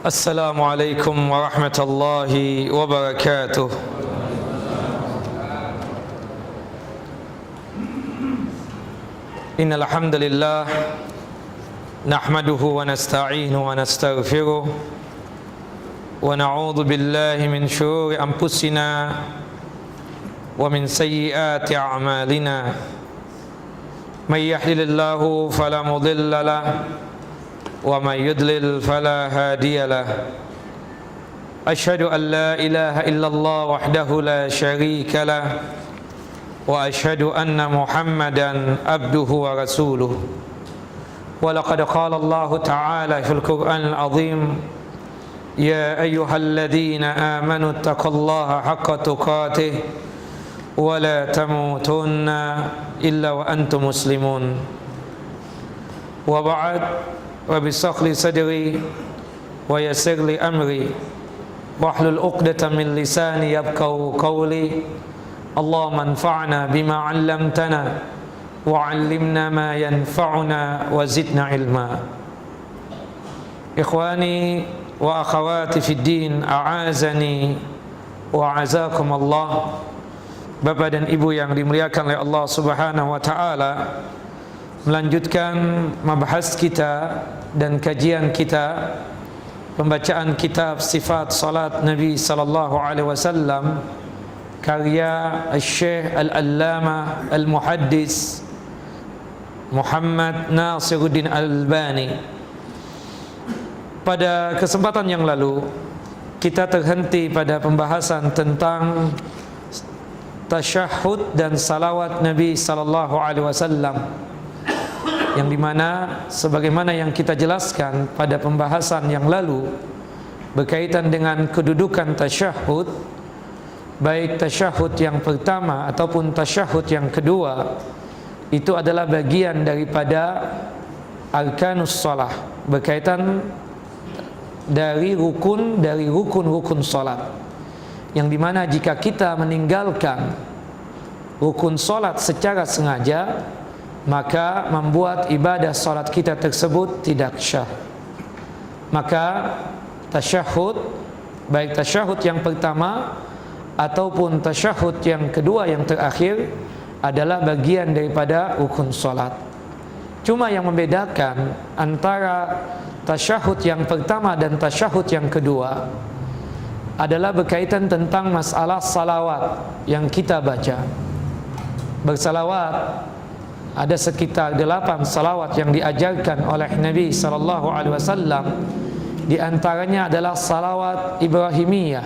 Assalamualaikum warahmatullahi wabarakatuh. Innal hamdalillah nahmaduhu wa nasta'inuhu wa nastaghfiruh wa na'udzu billahi min shururi anfusina wa min sayyiati a'malina. May yahdihillahu fala mudilla lahu wa may yudlil fala hadiya lahu. Asyhadu an la ilaha illallah wahdahu la syarika lahu wa asyhadu anna Muhammadan abduhu wa rasuluh. Wa laqad qala Allah ta'ala fil Qur'anil azim, ya ayyuhalladzina amanu taqullaha haqqa tuqatih wa la tamutunna illa wa antum muslimun. Wa ba'd, Rabbi shrah li sadri wa yassir li amri wahlul 'uqdatam min lisani yafqahu qawli. Allahumma anfa'na bima 'allamtana wa 'allimna ma yanfa'una wa zidna ilma. Ikhwani wa akhawati fid din, a'azani wa 'azakum Allah. Bapak dan Ibu yang dimuliakan oleh Allah Subhanahu wa taala, melanjutkan mabahas kita dan kajian kita, pembacaan kitab sifat salat Nabi sallallahu alaihi wasallam karya Syekh Al-Allamah Al-Muhaddis Muhammad Nasiruddin Al-Albani. Pada kesempatan yang lalu kita terhenti pada pembahasan tentang tasyahud dan salawat Nabi sallallahu alaihi wasallam, yang dimana sebagaimana yang kita jelaskan pada pembahasan yang lalu berkaitan dengan kedudukan tasyahud, baik tasyahud yang pertama ataupun tasyahud yang kedua, itu adalah bagian daripada arkanus shalah, berkaitan dari rukun-rukun salat, yang dimana jika kita meninggalkan rukun salat secara sengaja, maka membuat ibadah salat kita tersebut tidak syah. Maka tasyahud, baik tasyahud yang pertama ataupun tasyahud yang kedua yang terakhir, adalah bagian daripada rukun salat. Cuma yang membedakan antara tasyahud yang pertama dan tasyahud yang kedua adalah berkaitan tentang masalah salawat yang kita baca. Bersalawat ada sekitar 8 salawat yang diajarkan oleh Nabi sallallahu alaihi wasallam. Di antaranya adalah salawat Ibrahimiyah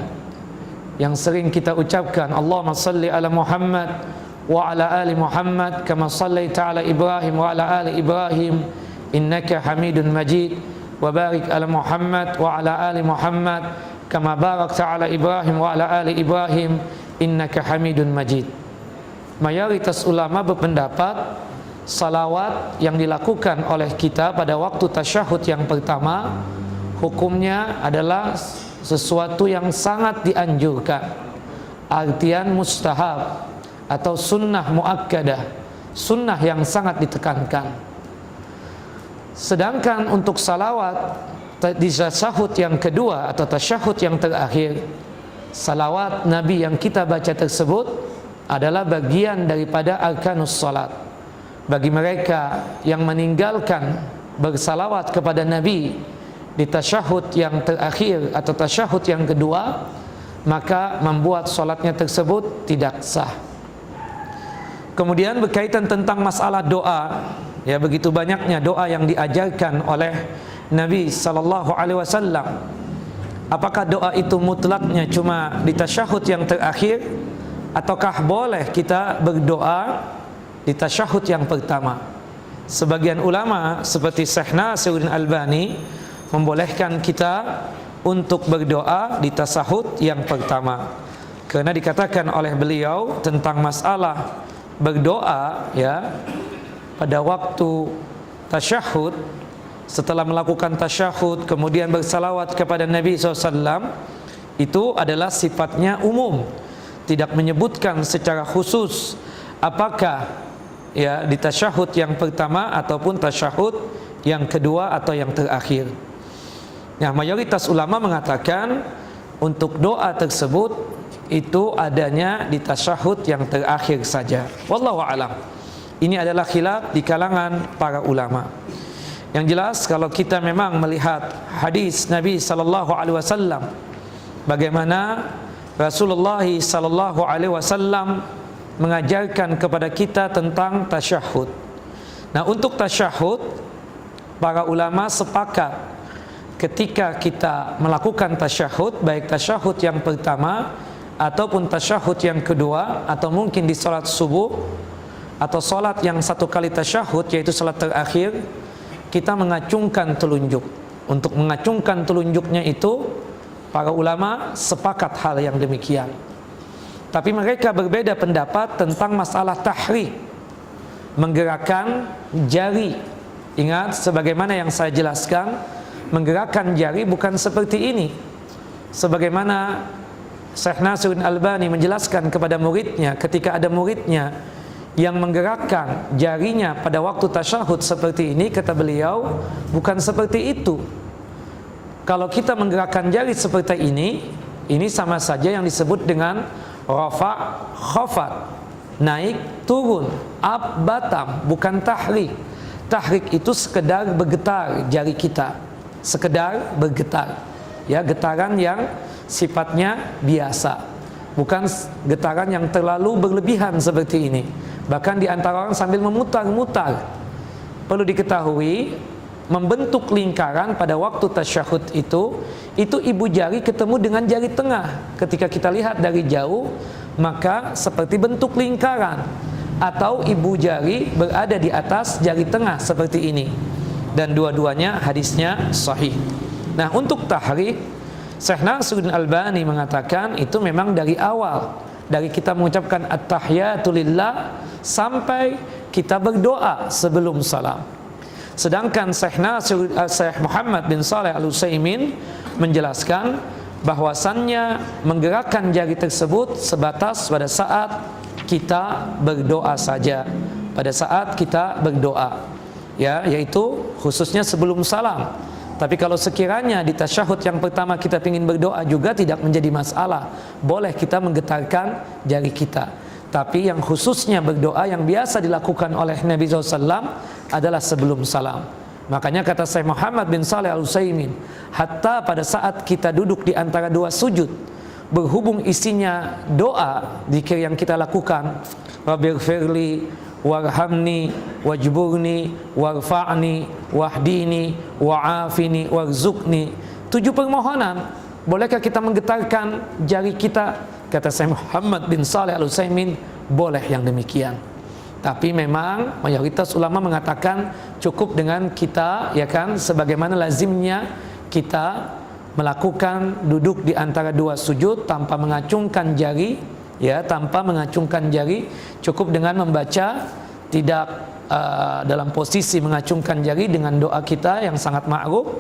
yang sering kita ucapkan, Allahumma salli ala Muhammad wa ala ali Muhammad kama sallaita ala Ibrahim wa ala ali Ibrahim innaka Hamidun Majid, wa barik ala Muhammad wa ala ali Muhammad kama barakta ala Ibrahim wa ala ali Ibrahim innaka Hamidun Majid. Mayoritas ulama berpendapat salawat yang dilakukan oleh kita pada waktu tasyahud yang pertama hukumnya adalah sesuatu yang sangat dianjurkan, artian mustahab atau sunnah muakkadah, sunnah yang sangat ditekankan. Sedangkan untuk salawat di tasyahud yang kedua atau tasyahud yang terakhir, salawat Nabi yang kita baca tersebut adalah bagian daripada arkanus salat. Bagi mereka yang meninggalkan bersalawat kepada Nabi di tasyahud yang terakhir atau tasyahud yang kedua, maka membuat salatnya tersebut tidak sah. Kemudian berkaitan tentang masalah doa, ya, begitu banyaknya doa yang diajarkan oleh Nabi sallallahu alaihi wasallam. Apakah doa itu mutlaknya cuma di tasyahud yang terakhir, ataukah boleh kita berdoa di tasyahud yang pertama? Sebagian ulama seperti Syekh Nasiruddin Albani membolehkan kita untuk berdoa di tasyahud yang pertama, karena dikatakan oleh beliau tentang masalah berdoa, ya, pada waktu tasyahud, setelah melakukan tasyahud kemudian bersalawat kepada Nabi SAW, itu adalah sifatnya umum, tidak menyebutkan secara khusus apakah ya di tasyahud yang pertama ataupun tasyahud yang kedua atau yang terakhir. Nah, mayoritas ulama mengatakan untuk doa tersebut itu adanya di tasyahud yang terakhir saja. Wallahu a'lam. Ini adalah khilaf di kalangan para ulama. Yang jelas kalau kita memang melihat hadis Nabi sallallahu alaihi wasallam bagaimana Rasulullah sallallahu alaihi wasallam mengajarkan kepada kita tentang tasyahud. Nah, untuk tasyahud para ulama sepakat ketika kita melakukan tasyahud, baik tasyahud yang pertama ataupun tasyahud yang kedua, atau mungkin di salat subuh atau salat yang satu kali tasyahud yaitu salat terakhir, kita mengacungkan telunjuk. Untuk mengacungkan telunjuknya itu para ulama sepakat hal yang demikian. Tapi mereka berbeda pendapat tentang masalah tahrik, menggerakkan jari. Ingat sebagaimana yang saya jelaskan, menggerakkan jari bukan seperti ini. Sebagaimana Syekh Nasiruddin Albani menjelaskan kepada muridnya, ketika ada muridnya yang menggerakkan jarinya pada waktu tasyahud seperti ini, kata beliau, bukan seperti itu. Kalau kita menggerakkan jari seperti ini sama saja yang disebut dengan rafa' khafat, naik turun, up batam, bukan tahrik. Tahrik itu sekedar bergetar jari kita, sekedar bergetar, ya, getaran yang sifatnya biasa, bukan getaran yang terlalu berlebihan seperti ini. Bahkan di antara orang sambil memutar-mutar. Perlu diketahui, membentuk lingkaran pada waktu tasyahud itu ibu jari ketemu dengan jari tengah. Ketika kita lihat dari jauh, maka seperti bentuk lingkaran, atau ibu jari berada di atas jari tengah seperti ini. Dan dua-duanya hadisnya sahih. Nah, untuk tahrik, Syekh Nasiruddin Albani mengatakan itu memang dari awal, dari kita mengucapkan at-tahiyatu lillah sampai kita berdoa sebelum salam. Sedangkan Syekh Muhammad bin Shalih Al-Utsaimin menjelaskan bahwasannya menggerakkan jari tersebut sebatas pada saat kita berdoa saja, pada saat kita berdoa, ya, yaitu khususnya sebelum salam. Tapi kalau sekiranya di tasyahud yang pertama kita ingin berdoa juga tidak menjadi masalah, boleh kita menggetarkan jari kita. Tapi yang khususnya berdoa yang biasa dilakukan oleh Nabi SAW adalah sebelum salam. Makanya kata Syekh Muhammad bin Shalih Al-Utsaimin, hatta pada saat kita duduk di antara dua sujud, berhubung isinya doa, zikir yang kita lakukan, Rabbighfirli warhamni wajburni warfa'ni wahdini wa'afini warzuqni, 7 permohonan. Bolehkah kita menggetarkan jari kita? Kata Syekh Muhammad bin Shalih Al-Utsaimin, boleh yang demikian. Tapi memang mayoritas ulama mengatakan cukup dengan kita, ya kan, sebagaimana lazimnya kita melakukan duduk di antara dua sujud tanpa mengacungkan jari, ya, tanpa mengacungkan jari, cukup dengan membaca, tidak dalam posisi mengacungkan jari, dengan doa kita yang sangat ma'ruf,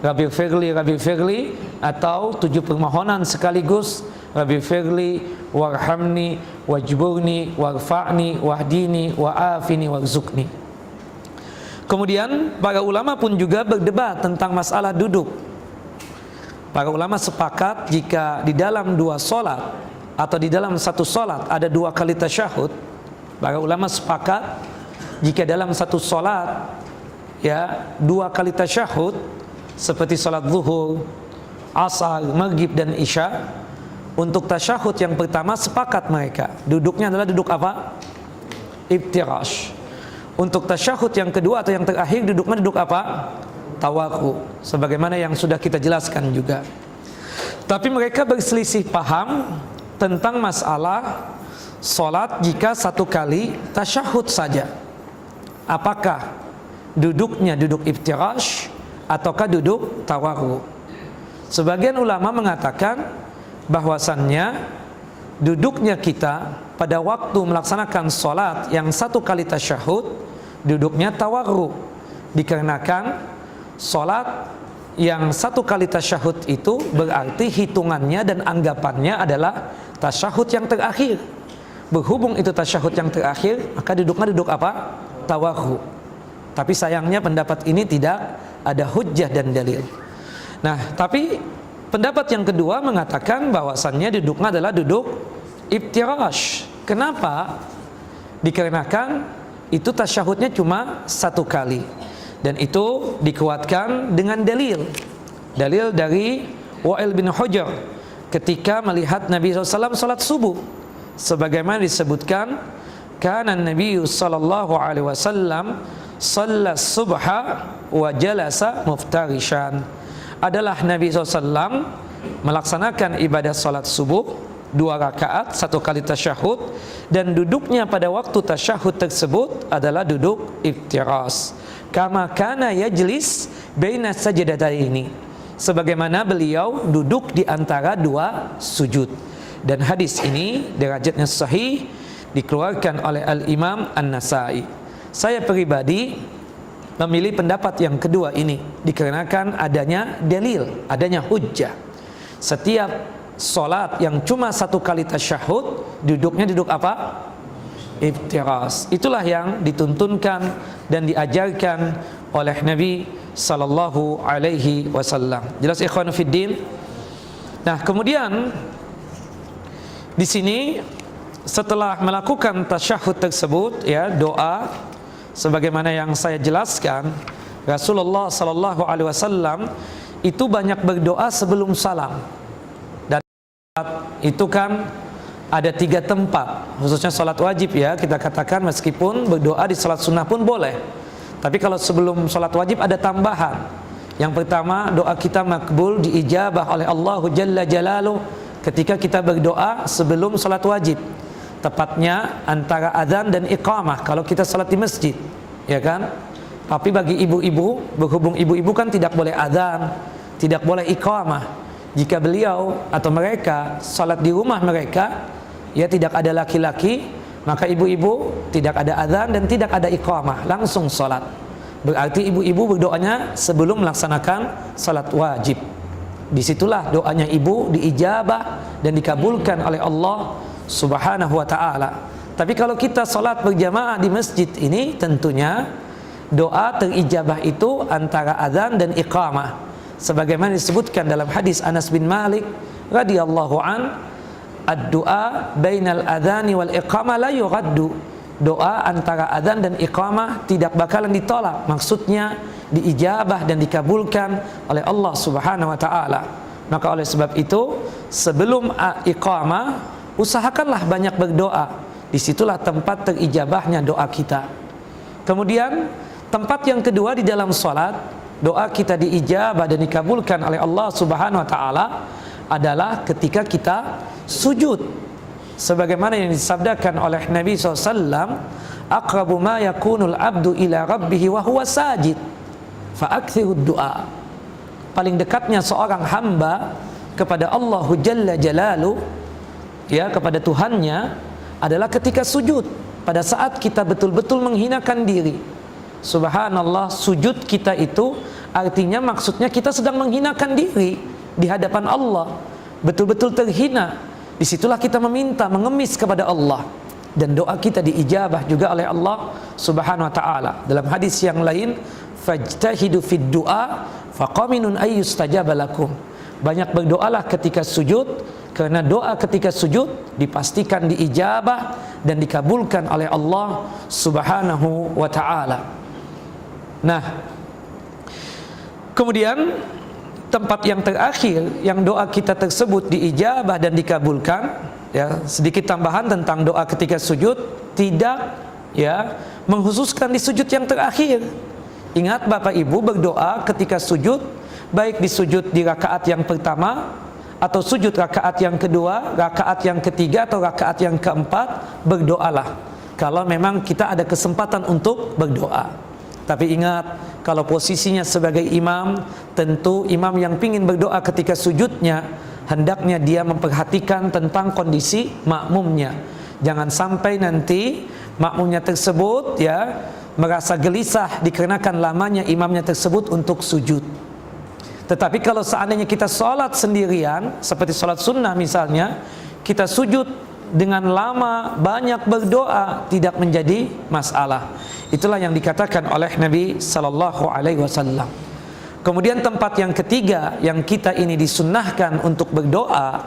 Rabbighfirli Rabbighfirli, atau 7 permohonan sekaligus, Rabbighfirli warhamni wajburni warfa'ni wahdini wa'afini warzuqni. Kemudian para ulama pun juga berdebat tentang masalah duduk. Para ulama sepakat jika di dalam 2 solat atau di dalam 1 solat ada 2 kali tasyahud, para ulama sepakat jika dalam 1 solat, ya, 2 kali tasyahud seperti salat zuhur, asar, maghrib dan isya, untuk tasyahud yang pertama sepakat mereka duduknya adalah duduk apa? Iftirash. Untuk tasyahud yang kedua atau yang terakhir duduknya duduk apa? Tawaku, sebagaimana yang sudah kita jelaskan juga. Tapi mereka berselisih paham tentang masalah solat jika 1 kali tasyahud saja. Apakah duduknya duduk iftirash ataukah duduk tawaku? Sebagian ulama mengatakan bahwasannya duduknya kita pada waktu melaksanakan solat yang 1 kali tasyahud duduknya tawarru, dikarenakan solat yang 1 kali tasyahud itu berarti hitungannya dan anggapannya adalah tasyahud yang terakhir. Berhubung itu tasyahud yang terakhir, maka duduknya duduk apa? Tawarru. Tapi sayangnya pendapat ini tidak ada hujjah dan dalil. Nah, tapi pendapat yang kedua mengatakan bahwasannya duduknya adalah duduk iftirash. Kenapa? Dikarenakan itu tasyahudnya cuma satu kali, dan itu dikuatkan dengan dalil dari Wa'il bin Hujr ketika melihat Nabi SAW salat subuh, sebagaimana disebutkan, kana Nabi sallallahu alaihi wasallam shalla subha wa jalasa muftarishan. Adalah Nabi SAW melaksanakan ibadah salat subuh 2 rakaat, 1 kali tasyahud, dan duduknya pada waktu tasyahud tersebut adalah duduk iftiras. Kama kana yajlis baina sajdataini, sebagaimana beliau duduk di antara 2 sujud. Dan hadis ini derajatnya sahih, dikeluarkan oleh Al-Imam An-Nasai. Saya pribadi memilih pendapat yang kedua ini dikarenakan adanya dalil, adanya hujjah. Setiap solat yang cuma 1 kali tasyahud, duduknya duduk apa? Iftiras. Itulah yang dituntunkan dan diajarkan oleh Nabi sallallahu alaihi wasallam. Jelas ikhwan fiddin? Nah, kemudian di sini setelah melakukan tasyahud tersebut, ya, doa sebagaimana yang saya jelaskan, Rasulullah sallallahu alaihi wasallam itu banyak berdoa sebelum salam. Dan itu kan ada 3 tempat, khususnya salat wajib, ya, kita katakan meskipun berdoa di salat sunnah pun boleh. Tapi kalau sebelum salat wajib ada tambahan. Yang pertama, doa kita makbul, diijabah oleh Allah Jalla Jalaluh ketika kita berdoa sebelum salat wajib, tepatnya antara azan dan iqamah kalau kita salat di masjid, ya kan? Tapi bagi ibu-ibu, berhubung ibu-ibu kan tidak boleh azan, tidak boleh iqamah. Jika beliau atau mereka salat di rumah mereka, ya, tidak ada laki-laki, maka ibu-ibu tidak ada azan dan tidak ada iqamah, langsung salat. Berarti ibu-ibu berdoanya sebelum melaksanakan salat wajib. Disitulah doanya ibu diijabah dan dikabulkan oleh Allah Subhanahu wa ta'ala. Tapi kalau kita salat berjamaah di masjid ini, tentunya doa terijabah itu antara azan dan iqamah, sebagaimana disebutkan dalam hadis Anas bin Malik radhiyallahu an, ad-du'a bainal adhani wal iqamah la yuraddu. Doa antara azan dan iqamah tidak bakalan ditolak, maksudnya diijabah dan dikabulkan oleh Allah Subhanahu wa ta'ala. Maka oleh sebab itu, sebelum iqamah usahakanlah banyak berdoa. Disitulah tempat terijabahnya doa kita. Kemudian tempat yang kedua di dalam salat, doa kita diijabah dan dikabulkan oleh Allah Subhanahu wa ta'ala adalah ketika kita sujud, sebagaimana yang disabdakan oleh Nabi SAW, aqrabu ma yakunul abdu ila rabbihi wa huwa sajid fa'akthirud du'a. Paling dekatnya seorang hamba kepada Allah Jalla Jalaluh, ya, kepada Tuhannya, adalah ketika sujud, pada saat kita betul-betul menghinakan diri. Subhanallah, sujud kita itu artinya maksudnya kita sedang menghinakan diri di hadapan Allah, betul-betul terhina. Disitulah kita meminta, mengemis kepada Allah, dan doa kita diijabah juga oleh Allah Subhanahu wa ta'ala. Dalam hadis yang lain, fajtahidu fid du'a faqaminun ayyustajaba lakum. Banyak berdoalah ketika sujud, karena doa ketika sujud dipastikan diijabah dan dikabulkan oleh Allah Subhanahu wa ta'ala. Nah, kemudian tempat yang terakhir yang doa kita tersebut diijabah dan dikabulkan, ya, sedikit tambahan tentang doa ketika sujud, tidak, ya, mengkhususkan di sujud yang terakhir. Ingat Bapak Ibu, berdoa ketika sujud, baik di sujud di rakaat yang pertama atau sujud rakaat yang kedua, rakaat yang ketiga atau rakaat yang keempat, berdoalah kalau memang kita ada kesempatan untuk berdoa. Tapi ingat, kalau posisinya sebagai imam, tentu imam yang ingin berdoa ketika sujudnya, hendaknya dia memperhatikan tentang kondisi makmumnya. Jangan sampai nanti makmumnya tersebut, ya, merasa gelisah dikarenakan lamanya imamnya tersebut untuk sujud. Tetapi kalau seandainya kita sholat sendirian, seperti sholat sunnah misalnya, kita sujud dengan lama, banyak berdoa, tidak menjadi masalah. Itulah yang dikatakan oleh Nabi sallallahu alaihi wasallam. Kemudian tempat yang ketiga yang kita ini disunnahkan untuk berdoa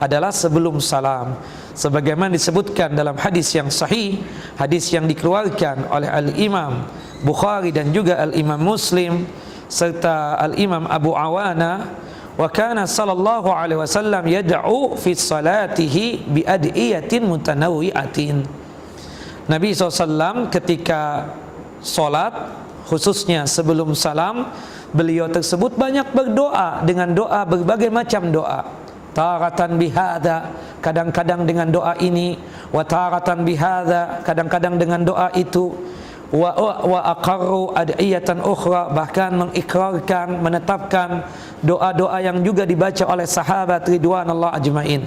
adalah sebelum salam, sebagaimana disebutkan dalam hadis yang sahih, hadis yang dikeluarkan oleh Al-Imam Bukhari dan juga Al-Imam Muslim serta Al-Imam Abu Awana. Wa kana sallallahu alaihi wasallam yad'u fi salatihi bi adiyatin mutanawwi'atin. Nabi SAW ketika salat, khususnya sebelum salam, beliau tersebut banyak berdoa dengan doa berbagai macam doa. Taratan bihadza, kadang-kadang dengan doa ini, wa taratan bihadza, kadang-kadang dengan doa itu, wa aqarru ad'iyatan ukhra, bahkan mengikrarkan, menetapkan doa-doa yang juga dibaca oleh sahabat ridwanullah ajmain.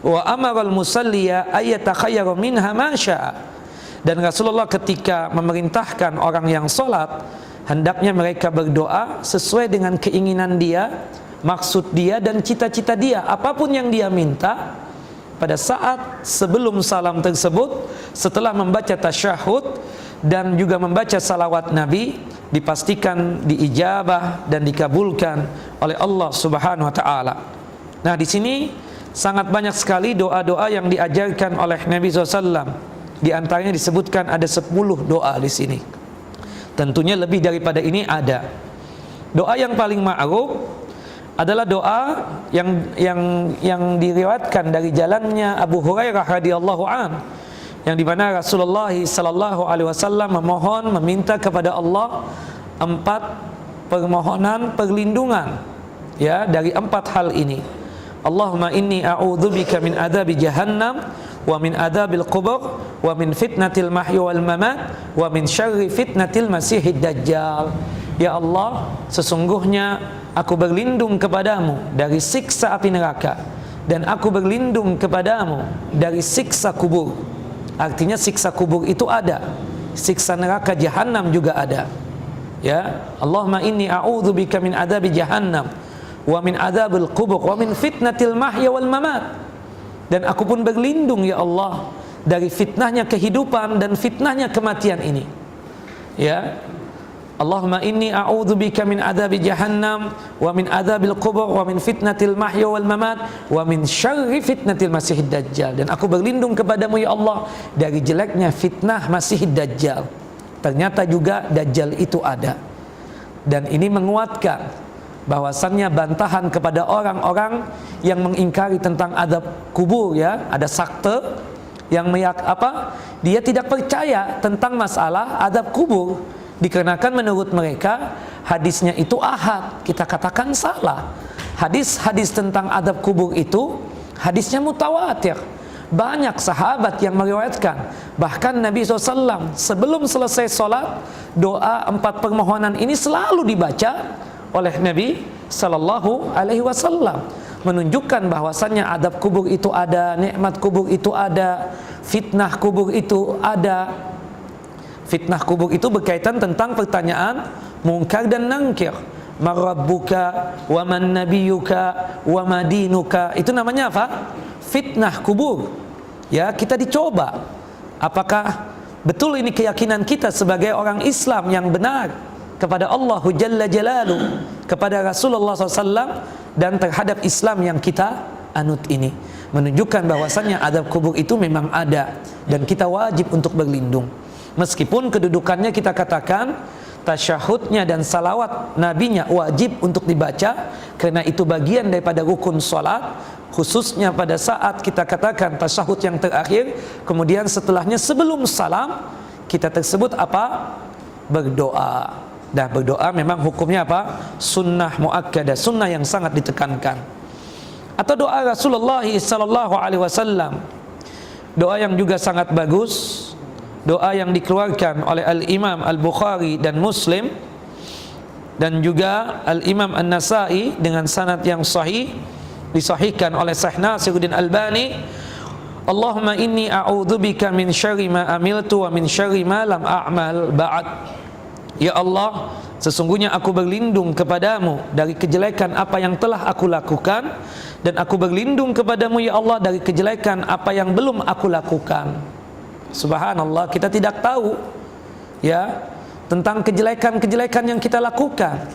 Wa amaral musalliya ayatakhayyara minha ma syaa. Dan Rasulullah ketika memerintahkan orang yang salat, hendaknya mereka berdoa sesuai dengan keinginan dia, maksud dia dan cita-cita dia, apapun yang dia minta pada saat sebelum salam tersebut, setelah membaca tasyahud dan juga membaca salawat Nabi, dipastikan diijabah dan dikabulkan oleh Allah Subhanahu wa taala. Nah, di sini sangat banyak sekali doa-doa yang diajarkan oleh Nabi SAW. Di antaranya disebutkan ada 10 doa di sini. Tentunya lebih daripada ini ada. Doa yang paling ma'ruf adalah doa yang diriwayatkan dari jalannya Abu Hurairah radhiyallahu an, yang dimana Rasulullah sallallahu alaihi wasallam memohon, meminta kepada Allah 4 permohonan perlindungan, ya, dari 4 hal ini. Allahumma inni a'udzubika min adzabi jahannam wa min adzabil qubur wa min fitnatil mahya wal mamat wa min syarri fitnatil masiihid dajjal. Ya Allah, sesungguhnya aku berlindung kepadamu dari siksa api neraka, dan aku berlindung kepadamu dari siksa kubur. Artinya siksa kubur itu ada, siksa neraka jahanam juga ada. Ya, Allahumma inni a'udzubika min adzabi jahannam wa min adzabil qubur wa min fitnatil mahya wal mamat. Dan aku pun berlindung ya Allah dari fitnahnya kehidupan dan fitnahnya kematian ini. Ya, Allahumma inni a'udzubika min adzabi jahannam wa min adzabil qubur wa min fitnatil mahya wal mamat wa min syarri fitnatil masiihid dajjal. Dan aku berlindung kepadamu ya Allah dari jeleknya fitnah Masiihid Dajjal. Ternyata juga Dajjal itu ada. Dan ini menguatkan bahwasannya bantahan kepada orang-orang yang mengingkari tentang azab kubur, ya. Ada sakte yang dia tidak percaya tentang masalah azab kubur. Dikarenakan menurut mereka hadisnya itu ahad. Kita katakan salah. Hadis-hadis tentang adab kubur itu hadisnya mutawatir. Banyak sahabat yang meriwayatkan. Bahkan Nabi SAW sebelum selesai sholat, doa 4 permohonan ini selalu dibaca oleh Nabi Sallallahu Alaihi Wasallam, menunjukkan bahwasannya adab kubur itu ada, nikmat kubur itu ada, fitnah kubur itu ada. Fitnah kubur itu berkaitan tentang pertanyaan mungkar dan nangkir. Man rabbuka wa man nabiyuka wa ma dinuka. Itu namanya apa? Fitnah kubur. Ya, kita dicoba. Apakah betul ini keyakinan kita sebagai orang Islam yang benar kepada Allah Jalla Jalaluhu, kepada Rasulullah SAW, dan terhadap Islam yang kita anut ini. Menunjukkan bahwasannya adab kubur itu memang ada dan kita wajib untuk berlindung. Meskipun kedudukannya kita katakan tasyahudnya dan salawat nabinya wajib untuk dibaca, karena itu bagian daripada rukun salat, khususnya pada saat kita katakan tasyahud yang terakhir, kemudian setelahnya sebelum salam kita tersebut apa? Berdoa. Dan berdoa memang hukumnya apa? Sunnah muakkadah, sunnah yang sangat ditekankan. Atau doa Rasulullah sallallahu alaihi wasallam, doa yang juga sangat bagus, doa yang dikeluarkan oleh Al-Imam Al-Bukhari dan Muslim, dan juga Al-Imam An-Nasai dengan sanad yang sahih, disahihkan oleh Syekh Nasiruddin Albani. Allahumma inni a'udzubika min syarri ma amiltu wa min syarri ma lam a'mal ba'd. Ya Allah, sesungguhnya aku berlindung kepadamu dari kejelekan apa yang telah aku lakukan, dan aku berlindung kepadamu ya Allah dari kejelekan apa yang belum aku lakukan. Subhanallah, kita tidak tahu, ya, tentang kejelekan-kejelekan yang kita lakukan.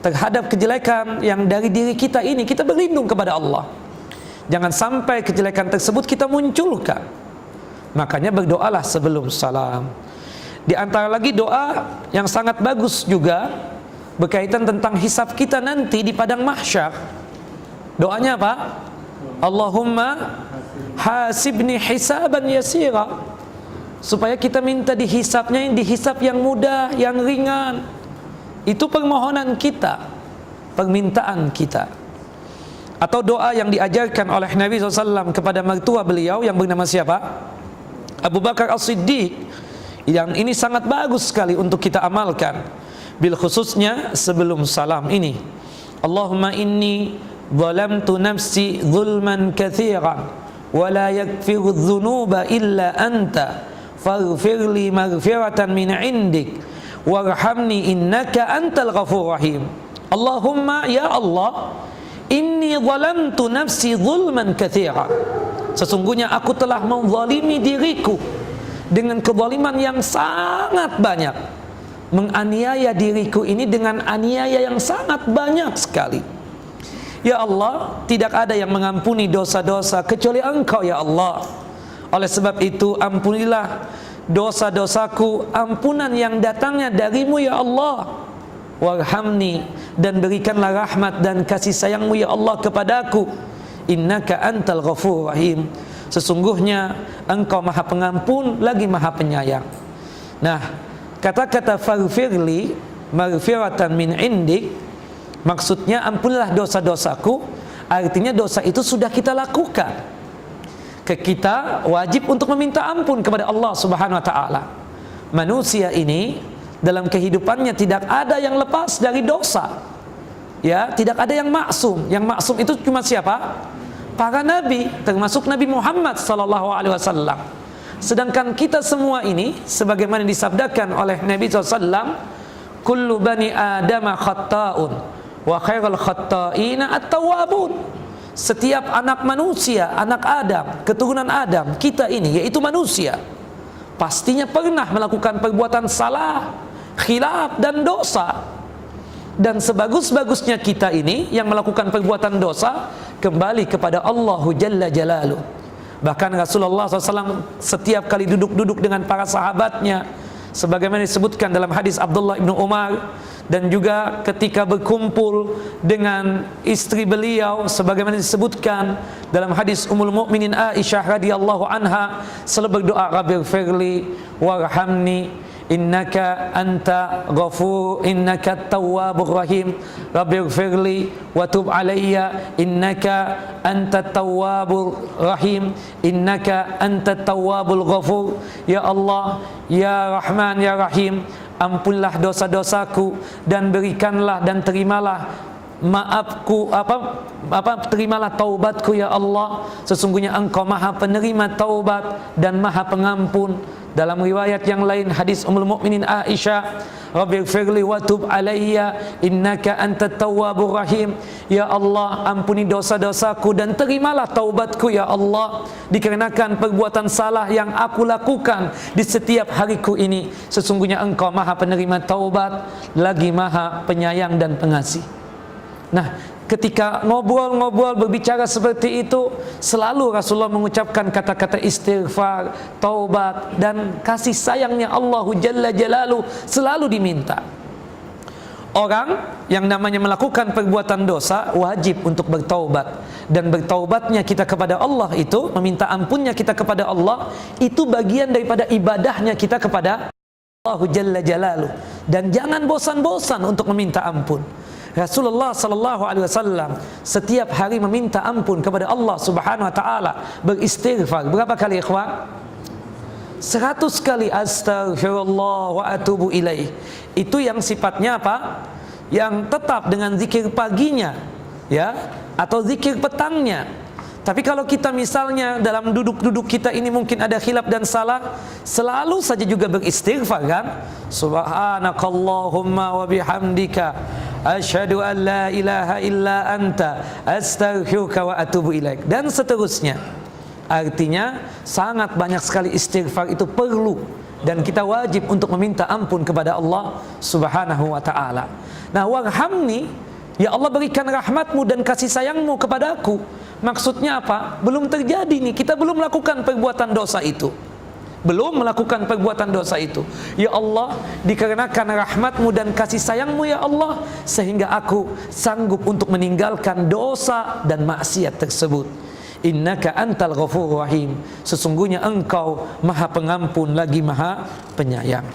terhadap kejelekan yang dari diri kita ini, kita berlindung kepada Allah. Jangan sampai kejelekan tersebut kita munculkan. Makanya berdoalah sebelum salam. Di antara lagi doa yang sangat bagus juga berkaitan tentang hisab kita nanti di padang mahsyar. Doanya apa? Allahumma hasibni hisaban yasira. Supaya kita minta dihisapnya, dihisap yang mudah, yang ringan. Itu permohonan kita, permintaan kita. Atau doa yang diajarkan oleh Nabi SAW kepada mertua beliau yang bernama siapa? Abu Bakar As-Siddiq. Yang ini sangat bagus sekali untuk kita amalkan. Bil khususnya sebelum salam ini. Allahumma inni zalamtu nafsi zulman katsiran wa la yaghfiru dzunuba illa anta faghfirli maghfiratan min indik warhamni innaka antal ghafurur rahim. Allahumma, ya Allah, inni zalamtu nafsi zulman katsiran. Sesungguhnya aku telah menzalimi diriku dengan kezaliman yang sangat banyak. Menganiaya diriku ini dengan aniaya yang sangat banyak sekali. Ya Allah, tidak ada yang mengampuni dosa-dosa kecuali Engkau, ya Allah. Oleh sebab itu ampunilah dosa-dosaku, ampunan yang datangnya darimu, ya Allah. Warhamni, dan berikanlah rahmat dan kasih sayangmu, ya Allah, kepadaku. Innaka antal ghafurur rahim. Sesungguhnya Engkau maha pengampun lagi maha penyayang. Nah, kata-kata faghfirli maghfiratan min indik, maksudnya ampunilah dosa-dosaku. Artinya dosa itu sudah kita lakukan. Kita wajib untuk meminta ampun kepada Allah Subhanahu wa taala. Manusia ini dalam kehidupannya tidak ada yang lepas dari dosa. Ya, tidak ada yang maksum. Yang maksum itu cuma siapa? Para nabi, termasuk Nabi Muhammad sallallahu alaihi wasallam. Sedangkan kita semua ini sebagaimana disabdakan oleh Nabi SAW, kullu bani adama khatta'un wa khairul khatta'ina at-tawwabun. Setiap anak manusia, anak Adam, keturunan Adam, kita ini yaitu manusia, pastinya pernah melakukan perbuatan salah, khilaf dan dosa. Dan sebagus-bagusnya kita ini yang melakukan perbuatan dosa kembali kepada Allahu Jalla Jalaluh. Bahkan Rasulullah SAW setiap kali duduk-duduk dengan para sahabatnya, sebagaimana disebutkan dalam hadis Abdullah ibnu Umar, dan juga ketika berkumpul dengan istri beliau, sebagaimana disebutkan dalam hadis Ummul Mukminin Aisyah radhiyallahu anha, selalu berdoa, Rabbighfirli warhamni innaka anta ghafur innaka tawwabur rahim, Rabbighfirli wa tub alayya innaka anta tawwabur rahim, innaka anta tawwabul ghafur. Ya Allah, ya Rahman, ya Rahim, ampunlah dosa-dosaku dan berikanlah dan terimalah maafku, terimalah taubatku, ya Allah. Sesungguhnya Engkau maha penerima taubat dan maha pengampun. Dalam riwayat yang lain hadis Ummul Mukminin Aisyah, Rabbighfirli wa tub alayya innaka antat tawwabur rahim. Ya Allah, ampuni dosa-dosaku dan terimalah taubatku, ya Allah, dikarenakan perbuatan salah yang aku lakukan di setiap hariku ini. Sesungguhnya Engkau maha penerima taubat lagi maha penyayang dan pengasih. Nah, ketika ngobrol-ngobrol berbicara seperti itu, selalu Rasulullah mengucapkan kata-kata istighfar, taubat, dan kasih sayangnya Allahu Jalla Jalaluh selalu diminta. Orang yang namanya melakukan perbuatan dosa wajib untuk bertaubat, dan bertaubatnya kita kepada Allah itu, meminta ampunnya kita kepada Allah, itu bagian daripada ibadahnya kita kepada Allahu Jalla Jalaluh. Dan jangan bosan-bosan untuk meminta ampun. Rasulullah sallallahu alaihi wasallam setiap hari meminta ampun kepada Allah Subhanahu wa taala, beristighfar. Berapa kali, ikhwan? 100 kali astaghfirullah wa atubu ilaih. Itu yang sifatnya apa? Yang tetap dengan zikir paginya, ya, atau zikir petangnya. Tapi kalau kita misalnya dalam duduk-duduk kita ini mungkin ada khilaf dan salah, selalu saja juga beristighfar, kan? Subhanakallahumma wa bihamdika asyhadu an la ilaha illa anta astaghfiruka wa atubu ilaik, dan seterusnya. Artinya sangat banyak sekali istighfar itu perlu dan kita wajib untuk meminta ampun kepada Allah Subhanahu wa ta'ala. Nah, warhamni, ya Allah berikan rahmatmu dan kasih sayangmu kepadaku. Maksudnya apa? Belum terjadi nih, kita belum melakukan perbuatan dosa itu. Belum melakukan perbuatan dosa itu. Ya Allah, dikarenakan rahmatmu dan kasih sayangmu ya Allah, sehingga aku sanggup untuk meninggalkan dosa dan maksiat tersebut. Innaka antal ghafurur rahim. Sesungguhnya engkau maha pengampun lagi maha penyayang.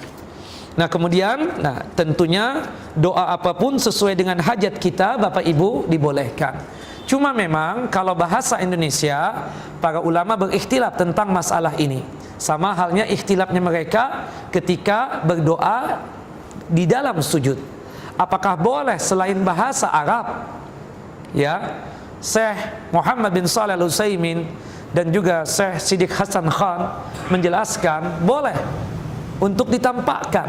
Nah kemudian, tentunya doa apapun sesuai dengan hajat kita Bapak Ibu dibolehkan. Cuma memang kalau bahasa Indonesia, para ulama berikhtilaf tentang masalah ini. Sama halnya ikhtilafnya mereka ketika berdoa di dalam sujud. Apakah boleh selain bahasa Arab? Ya, Syekh Muhammad bin Shalih Al-Utsaimin dan juga Syekh Siddiq Hasan Khan menjelaskan boleh untuk ditampakkan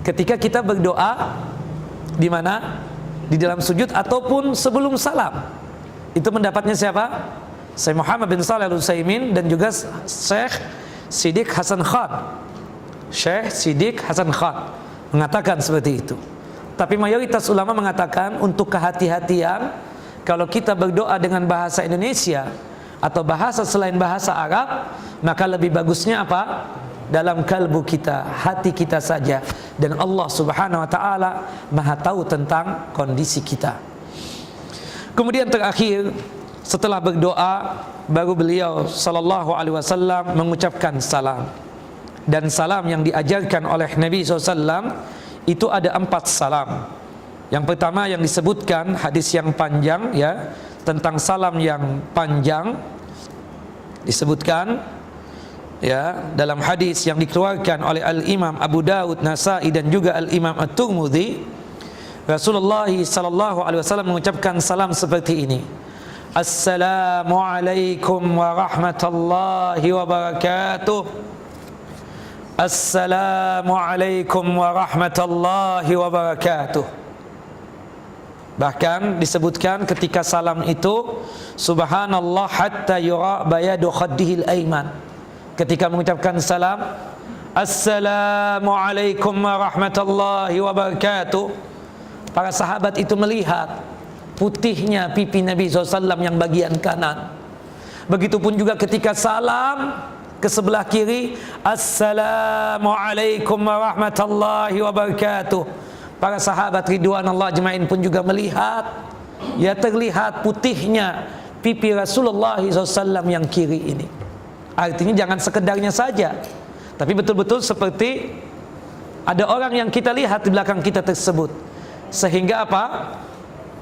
ketika kita berdoa di mana? Di dalam sujud ataupun sebelum salam. Itu pendapatnya siapa? Syekh Muhammad bin Shalih Al-Utsaimin dan juga Syekh Siddiq Hasan Khan. Syekh Siddiq Hasan Khan mengatakan seperti itu. Tapi mayoritas ulama mengatakan untuk kehati-hatian, kalau kita berdoa dengan bahasa Indonesia atau bahasa selain bahasa Arab, maka lebih bagusnya apa? Dalam kalbu kita, hati kita saja, dan Allah Subhanahu wa ta'ala maha tahu tentang kondisi kita. Kemudian terakhir, setelah berdoa, baru beliau sallallahu alaihi wasallam mengucapkan salam. Dan salam yang diajarkan oleh Nabi SAW itu ada 4 salam. Yang pertama yang disebutkan hadis yang panjang ya, tentang salam yang panjang disebutkan ya dalam hadis yang dikeluarkan oleh Al-Imam Abu Dawud, Nasa'i dan juga Al-Imam At-Tirmidzi. Rasulullah sallallahu alaihi wasallam mengucapkan salam seperti ini. Assalamualaikum warahmatullahi wabarakatuh. Assalamualaikum warahmatullahi wabarakatuh. Bahkan disebutkan ketika salam itu, subhanallah hatta yura bayadu khaddihil aiman. Ketika mengucapkan salam, assalamualaikum warahmatullahi wabarakatuh, para sahabat itu melihat putihnya pipi Nabi SAW yang bagian kanan. Begitupun juga ketika salam ke sebelah kiri, assalamualaikum warahmatullahi wabarakatuh, para sahabat ridwanullah ajmain pun juga melihat, ya terlihat putihnya pipi Rasulullah SAW yang kiri ini. Artinya jangan sekedarnya saja, tapi betul-betul seperti ada orang yang kita lihat di belakang kita tersebut. Sehingga apa?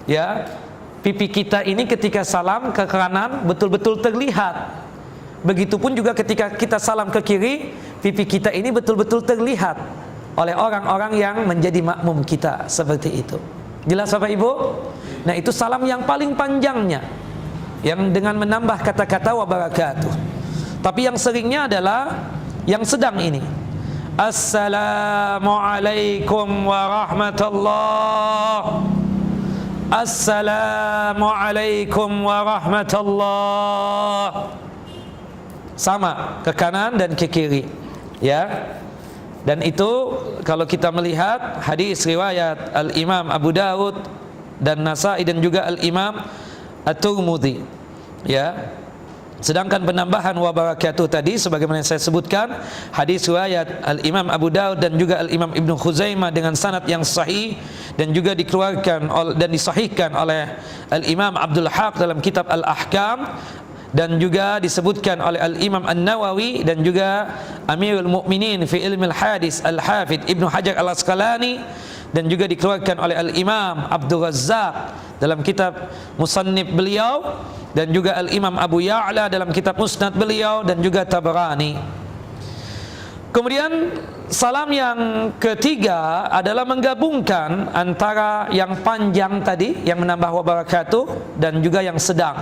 Ya, pipi kita ini ketika salam ke kanan betul-betul terlihat. Begitupun juga ketika kita salam ke kiri, pipi kita ini betul-betul terlihat oleh orang-orang yang menjadi makmum kita, seperti itu. Jelas Bapak Ibu? Nah, itu salam yang paling panjangnya, yang dengan menambah kata-kata wabarakatuh. Tapi yang seringnya adalah yang sedang ini. Assalamualaikum warahmatullahi. Assalamualaikum warahmatullahi. Sama ke kanan dan ke kiri, ya. Dan itu kalau kita melihat hadis riwayat Al-Imam Abu Dawud dan Nasa'i dan juga Al-Imam At-Tirmidzi, ya. Sedangkan penambahan wabarakatuh tadi sebagaimana saya sebutkan, hadis riwayat Al-Imam Abu Dawud dan juga Al-Imam Ibnu Khuzaimah dengan sanad yang sahih, dan juga dikeluarkan dan disahihkan oleh Al-Imam Abdul Haq dalam kitab Al-Ahkam, dan juga disebutkan oleh Al-Imam An-Nawawi dan juga Amirul Mukminin fi Ilmil Hadis Al-Hafidh Ibnu Hajar Al-Asqalani, dan juga dikeluarkan oleh Al-Imam Abdul Razzaq dalam kitab Musannif beliau, dan juga Al-Imam Abu Ya'la dalam kitab Musnad beliau, dan juga Tabarani. Kemudian salam yang ketiga adalah menggabungkan antara yang panjang tadi yang menambah wabarakatuh dan juga yang sedang.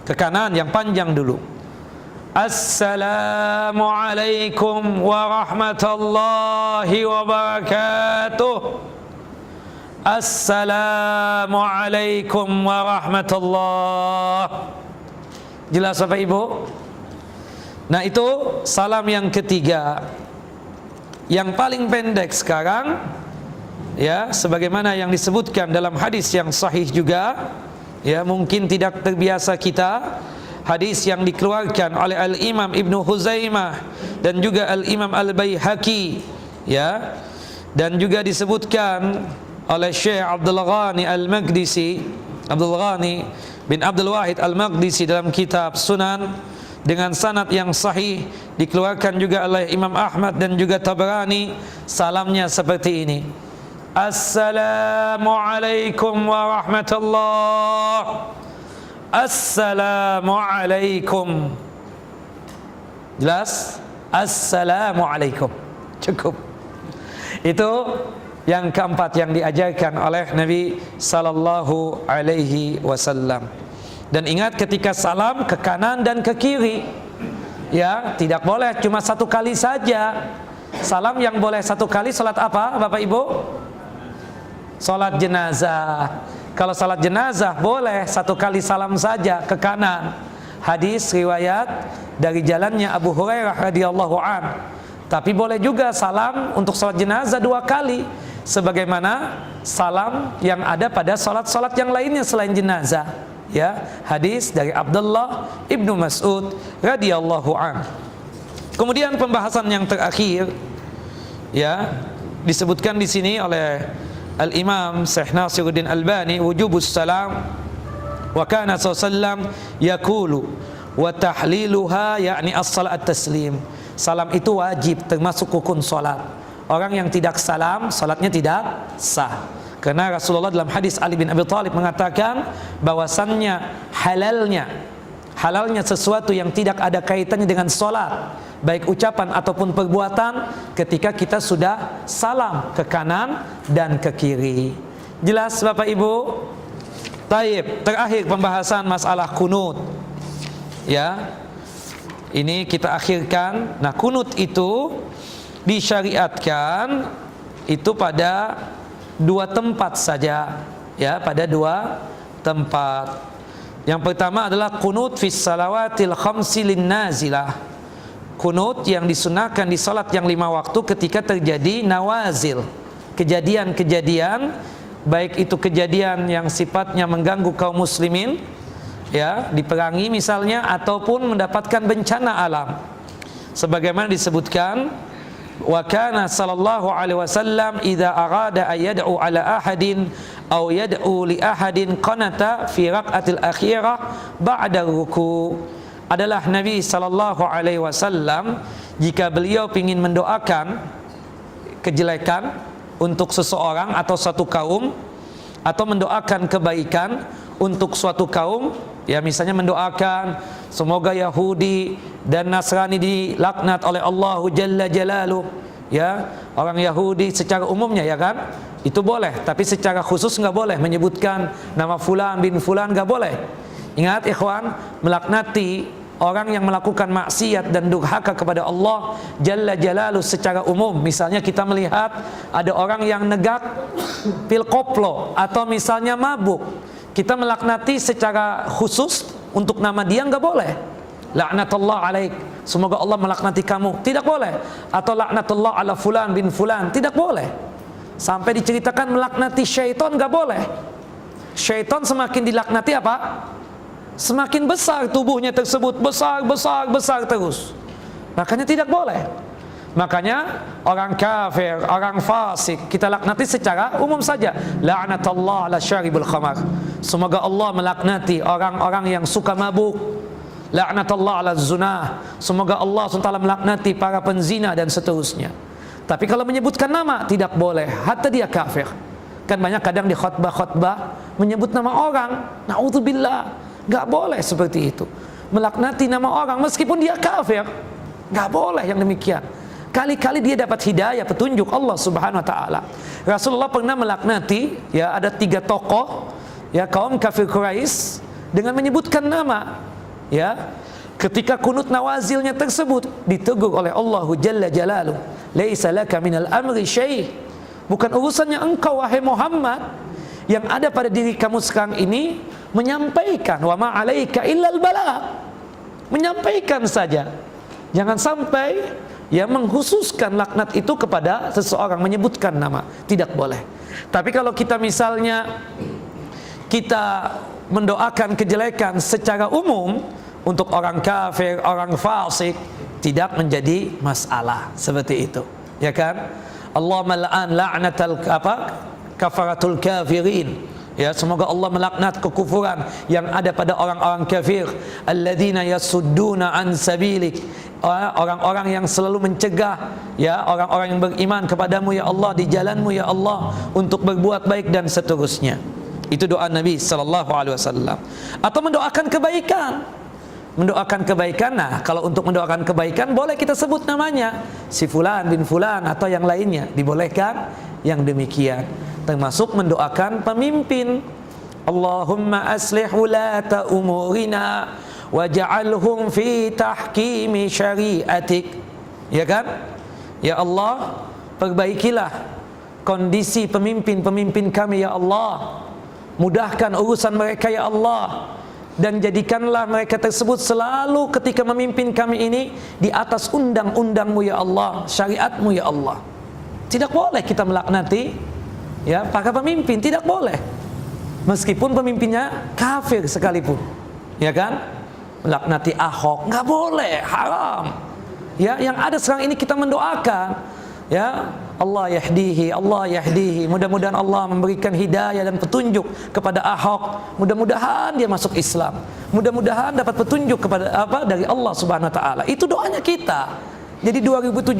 Ke kanan yang panjang dulu. Assalamualaikum warahmatullahi wabarakatuh. Assalamualaikum warahmatullahi. Jelas Bapak Ibu? Nah, itu salam yang ketiga. yang paling pendek sekarang, ya, sebagaimana yang disebutkan dalam hadis yang sahih juga, ya, mungkin tidak terbiasa kita, hadis yang dikeluarkan oleh Al-Imam Ibnu Huzaimah dan juga Al-Imam Al-Baihaqi, ya, dan juga disebutkan oleh Syekh Abdul Ghani Al-Maqdisi, Abdul Ghani bin Abdul Wahid Al-Maqdisi dalam kitab Sunan dengan sanad yang sahih, dikeluarkan juga oleh Imam Ahmad dan juga Tabarani. Salamnya seperti ini: Assalamualaikum warahmatullah. Assalamualaikum. Jelas? Assalamualaikum. Cukup. Itu yang keempat yang diajarkan oleh Nabi sallallahu alaihi wasallam. Dan ingat, ketika salam ke kanan dan ke kiri, ya, tidak boleh cuma satu kali saja. Salam yang boleh satu kali salat apa, Bapak Ibu? Salat jenazah. Kalau salat jenazah boleh satu kali salam saja ke kanan. Hadis riwayat dari jalannya Abu Hurairah radhiyallahu an. Tapi boleh juga salam untuk salat jenazah dua kali, sebagaimana salam yang ada pada salat-salat yang lainnya selain jenazah, ya. Hadis dari Abdullah ibnu Mas'ud radhiyallahu an. Kemudian pembahasan yang terakhir, ya, disebutkan di sini oleh Al-Imam Syekh Nasiruddin Albani, wujubus salam wa kana sallam yaqulu wa tahliluha, yakni as-salat taslim. Salam itu wajib, termasuk rukun salat. Orang yang tidak salam, salatnya tidak sah. Karena Rasulullah dalam hadis Ali bin Abi Thalib mengatakan bahwasannya halalnya sesuatu yang tidak ada kaitannya dengan salat, baik ucapan ataupun perbuatan, ketika kita sudah salam ke kanan dan ke kiri. Jelas Bapak Ibu? Taib, terakhir pembahasan masalah kunut, ya. Ini kita akhirkan. Nah, kunut itu disyariatkan itu pada dua tempat saja, ya, pada dua tempat. Yang pertama adalah kunut fis salawatil khamsi lin nazilah. Kunut yang disunahkan di salat yang 5 waktu ketika terjadi nawazil, kejadian-kejadian, baik itu kejadian yang sifatnya mengganggu kaum muslimin, ya, diperangi misalnya, ataupun mendapatkan bencana alam. Sebagaimana disebutkan, wa kana sallallahu alaihi wasallam idza arada ayyad'u ala ahadin aw yad'u li ahadin qanata fi raq'atil akhirah ba'da ruku. Adalah Nabi sallallahu alaihi wasallam jika beliau ingin mendoakan kejelekan untuk seseorang atau satu kaum, atau mendoakan kebaikan untuk suatu kaum, ya, misalnya mendoakan semoga Yahudi dan Nasrani dilaknat oleh Allah Jalla Jalaluh, ya, orang Yahudi secara umumnya, ya kan, itu boleh, tapi secara khusus nggak boleh menyebutkan nama fulan bin fulan, nggak boleh. Ingat ikhwan, melaknati orang yang melakukan maksiat dan durhaka kepada Allah Jalla Jalaluh secara umum. Misalnya kita melihat ada orang yang negak pil koplo atau misalnya mabuk, kita melaknati secara khusus untuk nama dia, nggak boleh. Laknatullah alaik, semoga Allah melaknati kamu, tidak boleh. Atau laknatullah ala fulan bin fulan, tidak boleh. Sampai diceritakan melaknati syaitan, nggak boleh. Syaitan semakin dilaknati apa? Semakin besar tubuhnya tersebut, besar terus. Makanya tidak boleh. Makanya orang kafir, orang fasik kita laknati secara umum saja. La'natullah ala syaribul khamar, semoga Allah melaknati orang-orang yang suka mabuk. La'natullah ala zunah, semoga Allah SWT melaknati para penzina dan seterusnya. Tapi kalau menyebutkan nama tidak boleh, hatta dia kafir. Kan banyak kadang di khutbah menyebut nama orang, naudzubillah. Gak boleh seperti itu, melaknati nama orang meskipun dia kafir, gak boleh yang demikian. Kali-kali dia dapat hidayah, petunjuk Allah Subhanahu Wa Taala. Rasulullah pernah melaknati, ya, ada 3 tokoh, ya, kaum kafir Quraisy dengan menyebutkan nama, ya. Ketika kunut nawazilnya tersebut ditegur oleh Allah Jalla Jalaluh, laisa laka minal amri syai', bukan urusannya engkau wahai Muhammad, yang ada pada diri kamu sekarang ini menyampaikan, wa ma 'alaika illal balagh, menyampaikan saja. Jangan sampai, ya menghususkan laknat itu kepada seseorang, menyebutkan nama, tidak boleh. Tapi kalau kita misalnya kita mendoakan kejelekan secara umum untuk orang kafir, orang fasik, tidak menjadi masalah seperti itu, ya kan? Allahumma la'an la'natal kafaratul kafirin. Ya, semoga Allah melaknat kekufuran yang ada pada orang-orang kafir, alladzina yasudduna an sabilik, orang-orang yang selalu mencegah ya orang-orang yang beriman kepadamu ya Allah, di jalanmu ya Allah, untuk berbuat baik dan seterusnya. Itu doa Nabi sallallahu alaihi wasallam. Atau mendoakan kebaikan. Mendoakan kebaikan. Nah, kalau untuk mendoakan kebaikan boleh kita sebut namanya, si fulan bin fulan atau yang lainnya, dibolehkan yang demikian. Termasuk mendoakan pemimpin. Allahumma aslih wulata umurina waj'alhum fi tahkimi syariatik. Ya kan? Ya Allah, perbaikilah kondisi pemimpin-pemimpin kami ya Allah. Mudahkan urusan mereka ya Allah, dan jadikanlah mereka tersebut selalu ketika memimpin kami ini di atas undang-undang-Mu ya Allah, syariat-Mu ya Allah. Tidak boleh kita melaknati ya para pemimpin, tidak boleh, meskipun pemimpinnya kafir sekalipun, ya kan? Melaknati Ahok nggak boleh, haram. Ya, yang ada sekarang ini kita mendoakan, ya Allah yahdihi, mudah-mudahan Allah memberikan hidayah dan petunjuk kepada Ahok, mudah-mudahan dia masuk Islam, mudah-mudahan dapat petunjuk kepada dari Allah Subhanahu Wa Taala. Itu doanya kita. Jadi 2017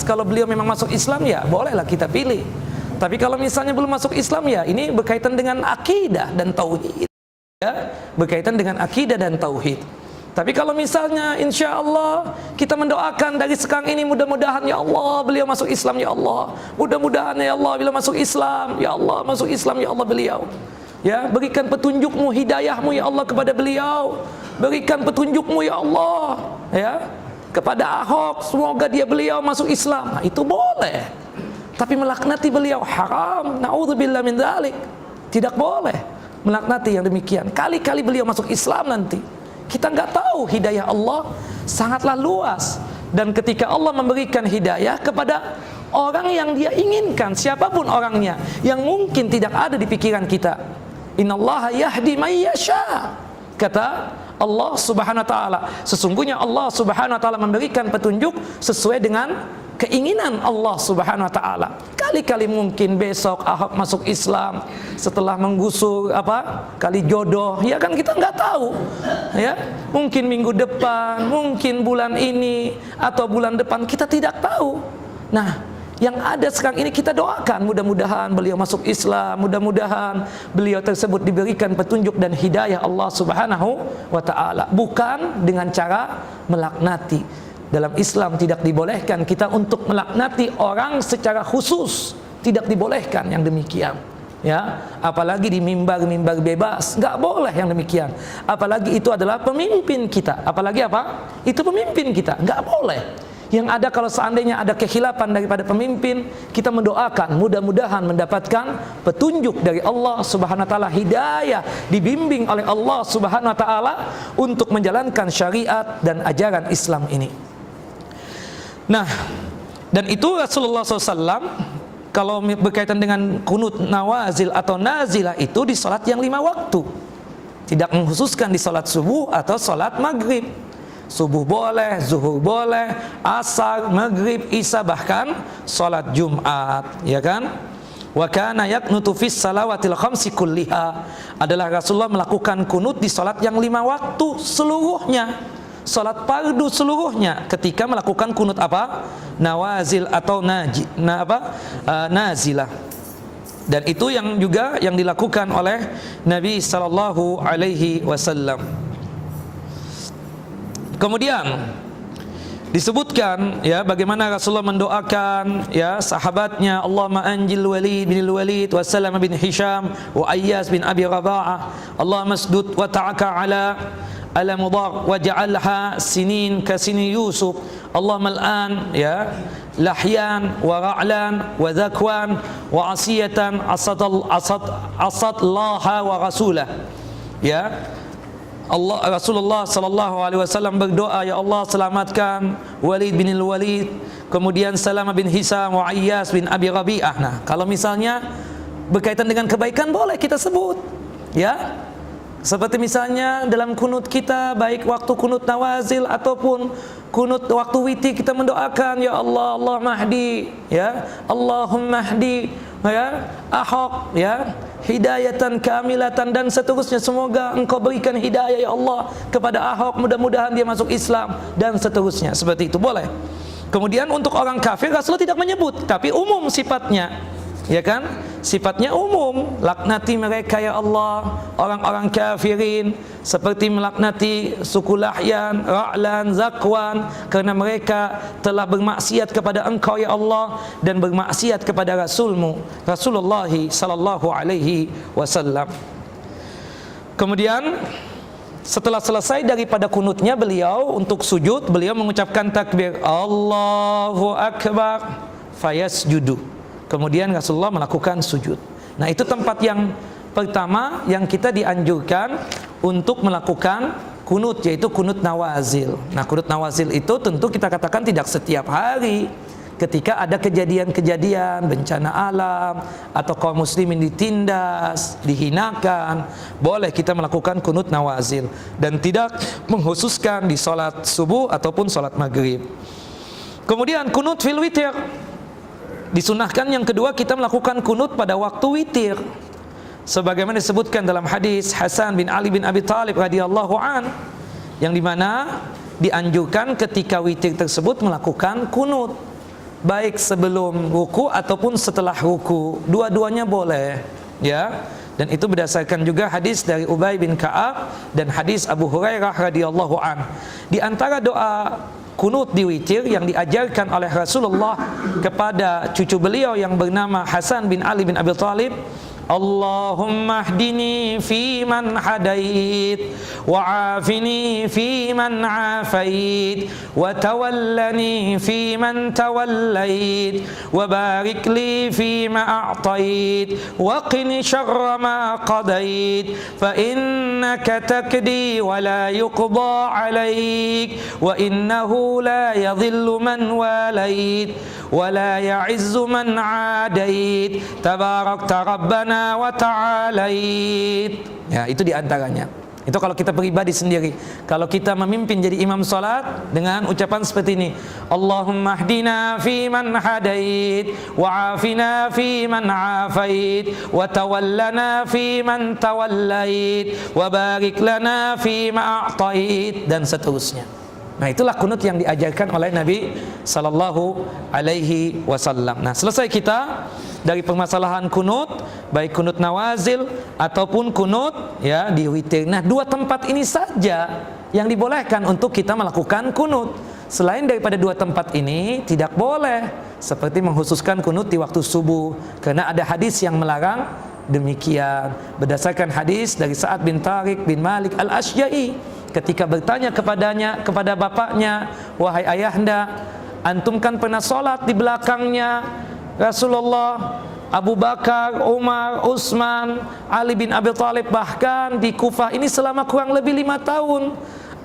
kalau beliau memang masuk Islam ya bolehlah kita pilih. Tapi kalau misalnya belum masuk Islam ya ini berkaitan dengan akidah dan tauhid, ya, berkaitan dengan akidah dan tauhid. Tapi kalau misalnya insya Allah kita mendoakan dari sekarang ini, mudah-mudahan ya Allah beliau masuk Islam ya Allah, mudah-mudahan ya Allah beliau masuk Islam ya Allah, masuk Islam ya Allah beliau, ya berikan petunjuk-Mu, hidayah-Mu ya Allah kepada beliau, berikan petunjuk-Mu ya Allah ya kepada Ahok, semoga beliau masuk Islam. Nah, itu boleh. Tapi melaknati beliau haram, naudzubillah min dzalik. Tidak boleh melaknati yang demikian. Kali-kali beliau masuk Islam nanti, kita nggak tahu, hidayah Allah sangatlah luas. Dan ketika Allah memberikan hidayah kepada orang yang Dia inginkan, siapapun orangnya, yang mungkin tidak ada di pikiran kita, innallaha yahdi may yasha, kata Allah Subhanahu Wa Taala, sesungguhnya Allah Subhanahu Wa Taala memberikan petunjuk sesuai dengan keinginan Allah Subhanahu Wa Taala. Kali-kali mungkin besok Ahok masuk Islam setelah menggusur kali jodoh, ya kan kita nggak tahu, ya mungkin minggu depan, mungkin bulan ini atau bulan depan, kita tidak tahu. Nah, yang ada sekarang ini kita doakan, mudah-mudahan beliau masuk Islam, mudah-mudahan beliau tersebut diberikan petunjuk dan hidayah Allah Subhanahu Wa Taala, bukan dengan cara melaknati. Dalam Islam tidak dibolehkan kita untuk melaknati orang secara khusus, tidak dibolehkan yang demikian, ya. Apalagi di mimbar-mimbar bebas, nggak boleh yang demikian. Apalagi itu adalah pemimpin kita, apalagi itu pemimpin kita, nggak boleh. Yang ada kalau seandainya ada kekhilafan daripada pemimpin, kita mendoakan mudah-mudahan mendapatkan petunjuk dari Allah Subhanahu Wa Taala, hidayah, dibimbing oleh Allah Subhanahu Wa Taala untuk menjalankan syariat dan ajaran Islam ini. Nah, dan itu Rasulullah SAW kalau berkaitan dengan kunut nawazil atau nazilah itu di salat yang 5 waktu, tidak mengkhususkan di salat subuh atau salat maghrib. Subuh boleh, zuhur boleh, asar, maghrib, isya, bahkan salat Jumat, ya kan? Wa kana yaqnutu fis salawatil khamsi kulliha, adalah Rasulullah melakukan kunut di salat yang 5 waktu seluruhnya, salat fardu seluruhnya, ketika melakukan kunut nawazil atau nazilah. Dan itu yang juga yang dilakukan oleh Nabi sallallahu alaihi wasallam. Kemudian disebutkan ya bagaimana Rasulullah mendoakan ya sahabatnya, Allahumma anjil Walid bin Walid wa Salam bin Hisham wa Ayyas bin Abi Raba'ah, Allahumma asdud wa ta'aka ala mudar wa ja'alha sinin ka sini Yusuf, Allahumma al'an ya lahyan wa ra'lan wa dhakwan wa asiyatan asad laha wa rasulah. Ya, Rasulullah sallallahu alaihi wasallam berdoa, ya Allah selamatkan Walid bin Walid kemudian Salamah bin Hisam wa Ayyas bin Abi Rabi'ah. Nah, kalau misalnya berkaitan dengan kebaikan boleh kita sebut, ya. Seperti misalnya dalam kunut kita, baik waktu kunut nawazil ataupun kunut waktu witir, kita mendoakan, ya Allah, Allah mahdi, ya Allahumma hdi, ya Ahok, ya hidayatan kamilatan, dan seterusnya. Semoga engkau berikan hidayah ya Allah kepada Ahok, mudah-mudahan dia masuk Islam, dan seterusnya. Seperti itu boleh. Kemudian untuk orang kafir Rasulullah tidak menyebut, tapi umum sifatnya, ya kan? Sifatnya umum, laknati mereka ya Allah, orang-orang kafirin, seperti melaknati suku Lahyan, Ra'lan, Zakwan, karena mereka telah bermaksiat kepada engkau ya Allah, dan bermaksiat kepada Rasulmu Rasulullah sallallahu alaihi wasallam. Kemudian setelah selesai daripada kunutnya beliau, untuk sujud beliau mengucapkan takbir Allahu Akbar, fayasjudu. Kemudian Rasulullah melakukan sujud. Nah, itu tempat yang pertama yang kita dianjurkan untuk melakukan kunut, yaitu kunut nawazil. Nah, kunut nawazil itu tentu kita katakan tidak setiap hari. Ketika ada kejadian-kejadian bencana alam atau kaum muslimin ditindas, dihinakan, boleh kita melakukan kunut nawazil, dan tidak mengkhususkan di salat subuh ataupun salat maghrib. Kemudian kunut fil witir, disunahkan yang kedua kita melakukan kunut pada waktu witir, sebagaimana disebutkan dalam hadis Hasan bin Ali bin Abi Thalib radhiyallahu an, yang dimana dianjurkan ketika witir tersebut melakukan kunut, baik sebelum ruku ataupun setelah ruku, dua-duanya boleh, ya. Dan itu berdasarkan juga hadis dari Ubay bin Ka'ab dan hadis Abu Hurairah radhiyallahu an. Di antara doa kunut di witir yang diajarkan oleh Rasulullah kepada cucu beliau yang bernama Hasan bin Ali bin Abi Thalib, Allahumma hdini fi man hadait, wa afini fi man afait, wa tawallani fi man tawallait, wa barik li fi ma a'tait, wa qini syarra ma qadait, fa innaka taqdi wa la yuqda alaik, wa innahu la yadhillu man walait, wa la ya'izzu man adait, tabarakta rabbana wa ta'alait. Ya, itu diantaranya. Itu kalau kita pribadi sendiri. Kalau kita memimpin jadi imam salat dengan ucapan seperti ini, Allahumma hdina fi man hadait, wa afina fi man afait, wa tawallana fi man tawallait, wa barik lana fi ma a'tait, dan seterusnya. Nah, itulah kunut yang diajarkan oleh Nabi sallallahu alaihi wasallam. Nah, selesai kita dari permasalahan kunut, baik kunut nawazil ataupun kunut ya di witir. Nah, dua tempat ini saja yang dibolehkan untuk kita melakukan kunut. Selain daripada dua tempat ini tidak boleh, seperti mengkhususkan kunut di waktu subuh, karena ada hadis yang melarang demikian. Berdasarkan hadis dari Sa'ad bin Tariq bin Malik al-Asyja'i, ketika bertanya kepada bapaknya, wahai ayahanda, antum kan pernah sholat di belakangnya Rasulullah, Abu Bakar, Umar, Utsman, Ali bin Abi Thalib, bahkan di Kufah ini selama kurang lebih 5 tahun.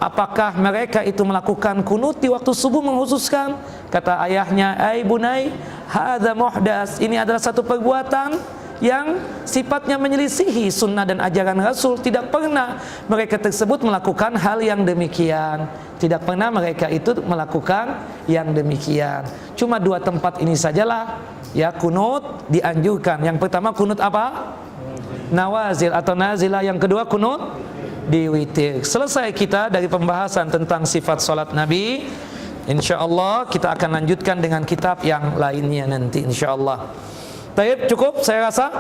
Apakah mereka itu melakukan kunut di waktu subuh mengkhususkan? Kata ayahnya, ai bunai, hadza muhdas, ini adalah satu perbuatan yang sifatnya menyelisihi sunnah dan ajaran Rasul. Tidak pernah mereka tersebut melakukan hal yang demikian. Tidak pernah mereka itu melakukan yang demikian. Cuma dua tempat ini sajalah ya kunut dianjurkan. Yang pertama kunut apa? Nawazil atau nazilah. Yang kedua kunut di witir. Selesai kita dari pembahasan tentang sifat salat Nabi. InsyaAllah kita akan lanjutkan dengan kitab yang lainnya nanti InsyaAllah. Taib, cukup saya rasa.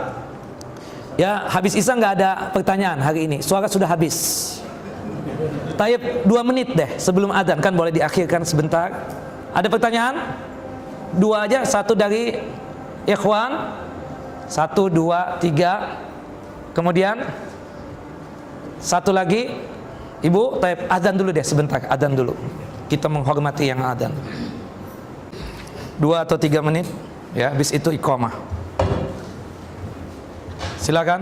Ya, habis Isya nggak ada pertanyaan hari ini. Suara sudah habis. Taib, 2 menit deh sebelum adzan, kan boleh diakhirkan sebentar. Ada pertanyaan? 2 aja, 1 dari ikhwan. 1, 2, 3. Kemudian 1 lagi. Ibu, taib, adzan dulu deh sebentar, adzan dulu. Kita menghormati yang adzan. 2 atau 3 menit. Ya, habis itu iqamah. Silakan.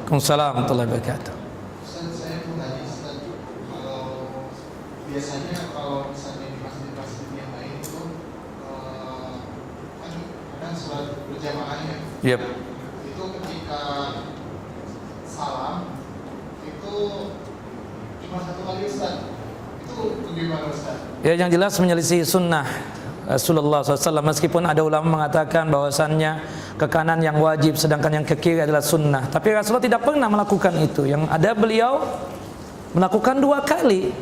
Assalamualaikum warahmatullahi wabarakatuh. biasanya kalau misalnya di masjid-masjid yang lain itu kan kadang sholat berjamaahnya. Yep. Itu ketika salam itu cuma satu kali Ustaz. Itu bagaimana Ustaz? Ya, yang jelas menyelisih sunnah Rasulullah SAW, meskipun ada ulama mengatakan bahwasannya ke kanan yang wajib sedangkan yang ke kiri adalah sunnah, tapi Rasulullah tidak pernah melakukan itu. Yang ada beliau melakukan 2 kali.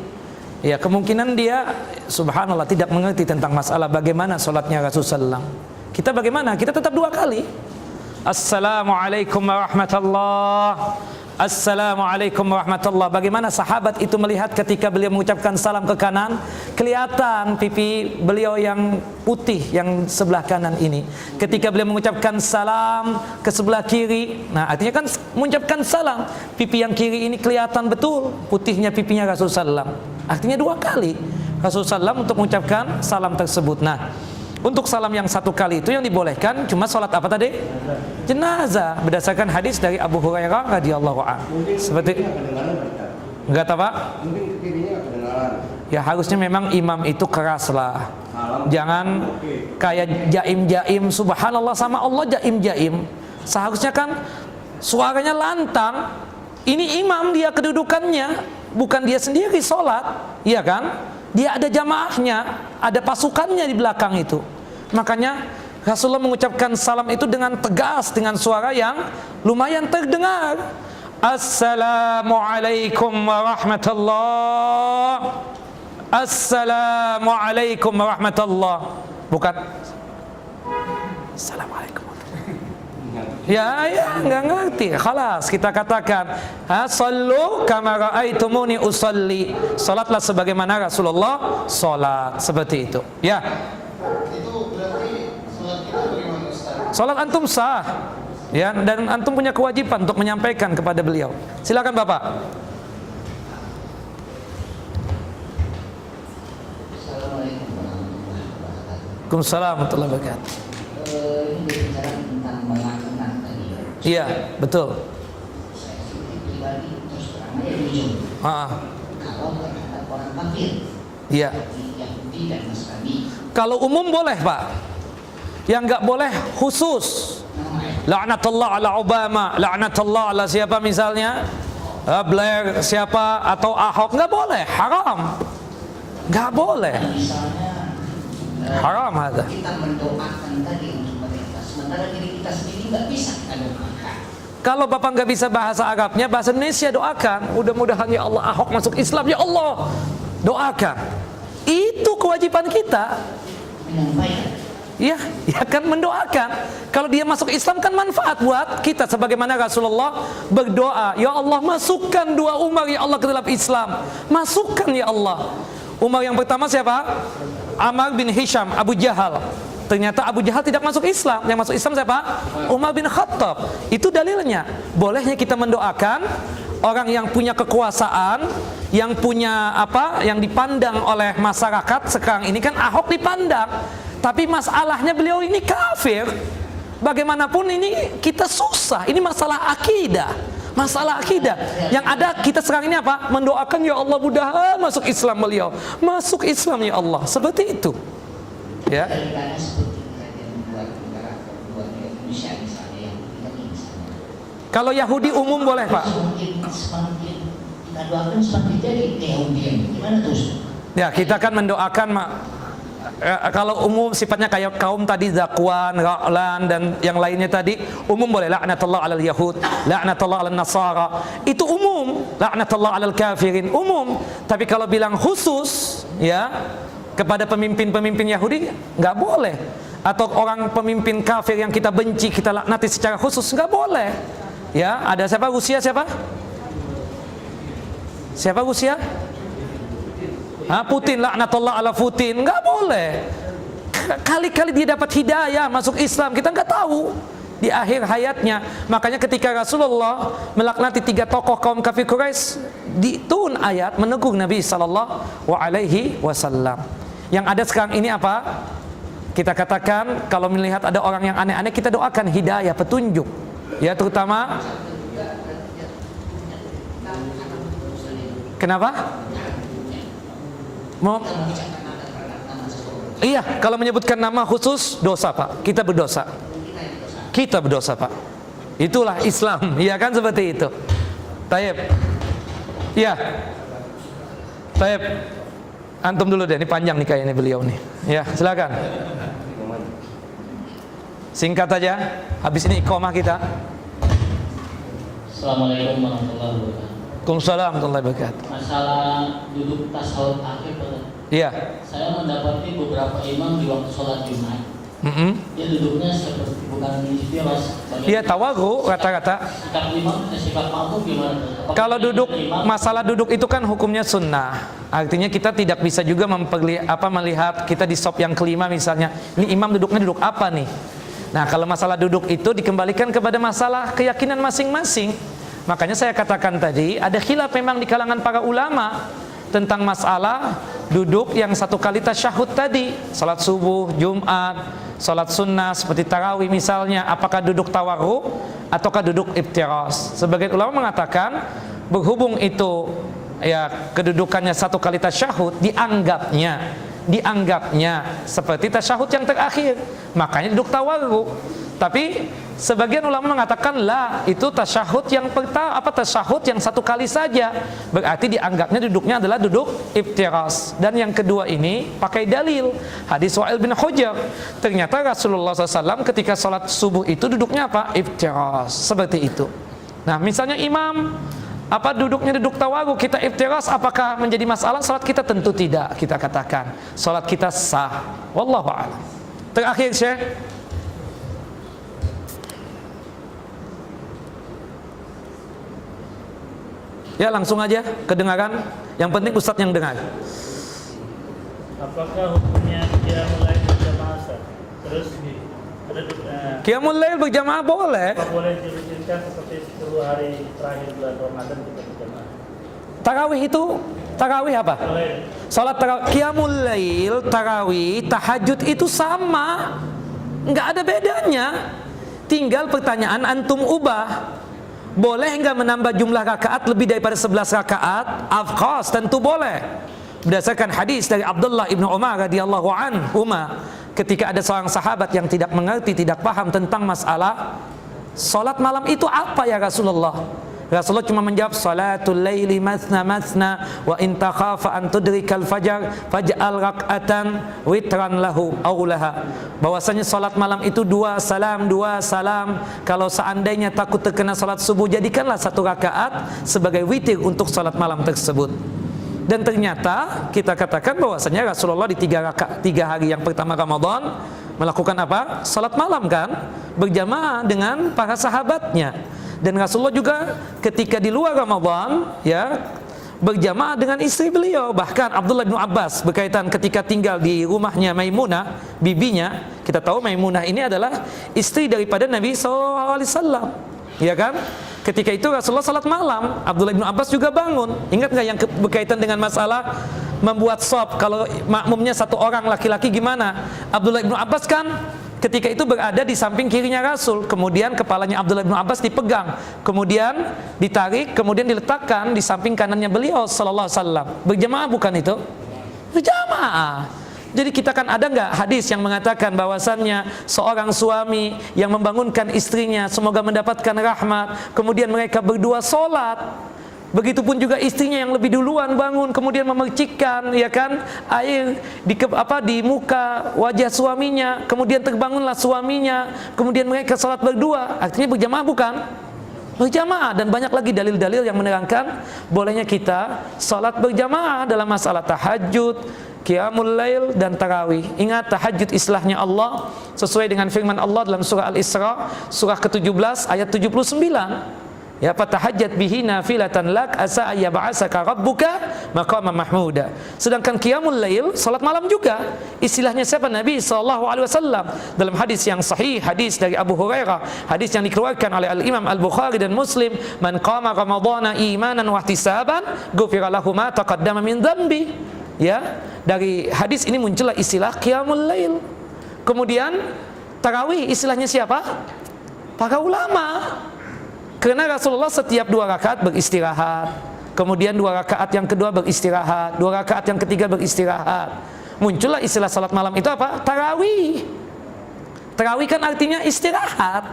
Ya, kemungkinan dia subhanallah tidak mengerti tentang masalah bagaimana sholatnya Rasulullah SAW. Kita bagaimana? Kita tetap 2 kali. Assalamualaikum warahmatullahi. Assalamualaikum warahmatullahi. Bagaimana sahabat itu melihat ketika beliau mengucapkan salam ke kanan, kelihatan pipi beliau yang putih yang sebelah kanan ini. Ketika beliau mengucapkan salam ke sebelah kiri, nah artinya kan mengucapkan salam, pipi yang kiri ini kelihatan betul putihnya pipinya Rasulullah SAW. Artinya 2 kali Rasulullah SAW untuk mengucapkan salam tersebut. Nah, untuk salam yang 1 kali itu yang dibolehkan cuma sholat apa tadi? Jenazah, berdasarkan hadis dari Abu Hurairah radhiyallahu anhu. Seperti enggak tahu Pak? Mungkin kirinya kedengaran. Ya harusnya memang imam itu keras lah. Jangan kayak jaim-jaim, subhanallah sama Allah jaim-jaim. Seharusnya kan suaranya lantang. Ini imam dia kedudukannya, bukan dia sendiri sholat, iya kan? Dia ada jamaahnya, ada pasukannya di belakang itu. Makanya Rasulullah mengucapkan salam itu dengan tegas, dengan suara yang lumayan terdengar. Assalamualaikum warahmatullahi. Assalamualaikum warahmatullahi. Bukan Assalamualaikum. Ya, nggak ngerti. Khalas, kita katakan, sallu kama ra'aitumuni usalli. Salatlah sebagaimana Rasulullah salat, seperti itu. Ya. Itu berarti salat kita bagaimana Ustaz? Salat antum sah. Ya, dan antum punya kewajiban untuk menyampaikan kepada beliau. Silakan Bapak. Assalamualaikum warahmatullahi wabarakatuh. Waalaikumsalam warahmatullahi wabarakatuh. Ini berbicara tentang melakukan tadi. Iya, betul. Saya pribadi terus terang aja jujur. Kalau terhadap orang kafir, Iya. Yahudi dan Nasrani, Kalau umum boleh Pak. Yang nggak boleh khusus. La'natullah ala Obama, la'natullah ala siapa misalnya, Blair siapa, atau Ahok, nggak boleh, haram, nggak boleh, misalnya haram ada. kita mendoakan tadi untuk mereka, sementara diri kita sendiri nggak bisa kita doakan. Kalau Bapak nggak bisa bahasa Arabnya, bahasa Indonesia doakan. Mudah-mudahan ya Allah Ahok masuk Islam, ya Allah, doakan. Itu kewajiban kita. Menyampaikan. Ya kan mendoakan. Kalau dia masuk Islam kan manfaat buat kita. Sebagaimana Rasulullah berdoa, ya Allah masukkan 2 Umar ya Allah ke dalam Islam. Masukkan ya Allah. Umar yang pertama siapa? Ammar bin Hisham, Abu Jahal. Ternyata Abu Jahal tidak masuk Islam. Yang masuk Islam siapa? Umar bin Khattab. Itu dalilnya. Bolehnya kita mendoakan orang yang punya kekuasaan, yang punya apa, yang dipandang oleh masyarakat. Sekarang ini kan Ahok dipandang, tapi masalahnya beliau ini kafir. Bagaimanapun ini kita susah. Ini masalah akidah. Masalah akidah. Yang ada kita sekarang ini apa? Mendoakan ya Allah mudah masuk Islam beliau. Masuk Islam ya Allah. Seperti itu. Ya. Ceritanya seperti kejadian membuat negara membuat Indonesia misalnya yang kita ini misalnya. Kalau Yahudi umum boleh Pak. Semakin kita doakan semakin jadi keyahudian. Gimana terus? Ya kita kan mendoakan kalau umum sifatnya kayak kaum tadi Zakwan, Ra'lan dan yang lainnya tadi umum boleh. La'natullah 'alal yahud, la'natullah 'alan nasara. Itu umum. La'natullah 'alal kafirin umum. Tapi kalau bilang khusus ya kepada pemimpin-pemimpin Yahudi nggak boleh. Atau orang pemimpin kafir yang kita benci kita laknati secara khusus nggak boleh. Ya, ada siapa? Rusia siapa? Siapa Rusia? Putin, laknatullah ala Putin, nggak boleh. Kali-kali dia dapat hidayah masuk Islam, kita nggak tahu di akhir hayatnya. Makanya ketika Rasulullah melaknati 3 tokoh kaum kafir Quraisy, diturun ayat menegur Nabi sallallahu alaihi wasallam. Yang ada sekarang ini apa? Kita katakan kalau melihat ada orang yang aneh-aneh, kita doakan hidayah, petunjuk. Ya terutama. Kenapa? Iya, kalau menyebutkan nama khusus dosa, Pak. Kita berdosa. Kita berdosa, Pak. Itulah Islam, iya kan, seperti itu. Taib. Iya. Taib. Antum dulu deh, ini panjang nih kayaknya beliau nih. Ya, silakan. Singkat aja. Habis ini iqamah kita. Assalamualaikum warahmatullahi wabarakatuh. Waalaikumsalam warahmatullahi wabarakatuh. Masalah duduk tasawuf akhir, Pak. Iya. Saya mendapati beberapa imam di waktu sholat Jumat, dia duduknya seperti bukan istiwas. Iya, tawagu rata-rata. Sikap imam, sikap makmum gimana? Apakah Kalau duduk, imam, masalah duduk itu kan hukumnya sunnah. Artinya kita tidak bisa juga melihat kita di sop yang kelima misalnya. Ini imam duduknya duduk apa nih? Nah, kalau masalah duduk itu dikembalikan kepada masalah keyakinan masing-masing. Makanya saya katakan tadi, ada khilaf memang di kalangan para ulama tentang masalah duduk yang satu kali tasyahud tadi. Salat subuh, Jumat, salat sunnah seperti tarawih misalnya, apakah duduk tawarruk ataukah duduk iftiras? Sebagian ulama mengatakan berhubung itu ya kedudukannya satu kali tasyahud, dianggapnya seperti tasyahud yang terakhir, makanya duduk tawarruk. Tapi sebagian ulama mengatakan lah, itu tasyahud yang pertama, tasyahud yang satu kali saja, berarti dianggapnya duduknya adalah duduk iftiras. Dan yang kedua ini pakai dalil hadis Wa'il bin Hujr, ternyata Rasulullah SAW ketika sholat subuh itu duduknya apa? Iftiras, seperti itu. Nah, misalnya imam duduknya duduk tawarruk, kita iftiras, apakah menjadi masalah? Salat kita tentu tidak, kita katakan salat kita sah. Wallahu a'lam. Terakhir, Syekh. Ya, langsung aja kedengaran. Yang penting ustadz yang dengar. Apakah hukumnya dia mulai berjamaah? Terus ada Qiyamul Lail berjamaah boleh. apa boleh dirutinkan seperti 10 hari terakhir bulan Ramadan kita berjamaah? Tarawih itu, tarawih apa? Boleh. Salat tarawih, Qiyamul Lail, tarawih, tahajud itu sama, nggak ada bedanya. Tinggal pertanyaan antum ubah. Boleh enggak menambah jumlah rakaat lebih daripada 11 rakaat? Of course, tentu boleh. Berdasarkan hadis dari Abdullah ibnu Umar radhiyallahu anhu, ketika ada seorang sahabat yang tidak mengerti, tidak paham tentang masalah salat malam itu apa ya Rasulullah? Rasulullah cuma menjawab, salatul laili mathna mathna wa in takhafa an tudrikal fajar faj'al rak'atan witran lahu aw laha. Bahwasanya salat malam itu dua salam. Kalau seandainya takut terkena salat subuh, jadikanlah satu rakaat sebagai witir untuk salat malam tersebut. Dan ternyata kita katakan bahwasanya Rasulullah di 3 hari yang pertama Ramadan melakukan apa? Salat malam kan, berjamaah dengan para sahabatnya. Dan Rasulullah juga ketika di luar Ramadan ya berjamaah dengan istri beliau. Bahkan Abdullah bin Abbas berkaitan ketika tinggal di rumahnya Maimunah, bibinya. Kita tahu Maimunah ini adalah istri daripada Nabi SAW, ya kan? Ketika itu Rasulullah salat malam, Abdullah bin Abbas juga bangun. Ingat nggak yang berkaitan dengan masalah membuat shop? Kalau makmumnya satu orang laki-laki gimana? Abdullah bin Abbas kan ketika itu berada di samping kirinya Rasul, kemudian kepalanya Abdullah bin Abbas dipegang, kemudian ditarik, kemudian diletakkan di samping kanannya beliau sallallahu alaihi wasallam. Berjamaah bukan itu? Berjamaah. Jadi kita kan ada nggak hadis yang mengatakan bahwasannya seorang suami yang membangunkan istrinya semoga mendapatkan rahmat, kemudian mereka berdua sholat. Begitupun juga istrinya yang lebih duluan bangun kemudian memercikkan ya kan air di muka wajah suaminya, kemudian terbangunlah suaminya, kemudian mereka salat berdua. Artinya berjamaah bukan? Berjamaah. Dan banyak lagi dalil-dalil yang menerangkan bolehnya kita salat berjamaah dalam masalah tahajud, Qiyamul Lail dan tarawih. Ingat, tahajud islahnya Allah sesuai dengan firman Allah dalam surah Al-Isra surah ke-17 ayat 79. Ya, fatahajjat bihi nafilatan lak asa ayyab'asaka rabbuka maqaman mahmuda. Sedangkan qiyamul lail salat malam juga. Istilahnya siapa? Nabi sallallahu alaihi wasallam dalam hadis yang sahih, hadis dari Abu Hurairah, hadis yang dikeluarkan oleh Al-Imam Al-Bukhari dan Muslim, man qama ramadhana imanan wa ihtisaban ghufira lahu ma taqaddama min dhanbi. Ya, dari hadis ini muncullah istilah qiyamul lail. Kemudian tarawih istilahnya siapa? Para ulama. Karena Rasulullah setiap 2 rakaat beristirahat, kemudian 2 rakaat yang kedua beristirahat, 2 rakaat yang ketiga beristirahat. Muncullah istilah salat malam itu apa? Tarawih. Tarawih kan artinya istirahat.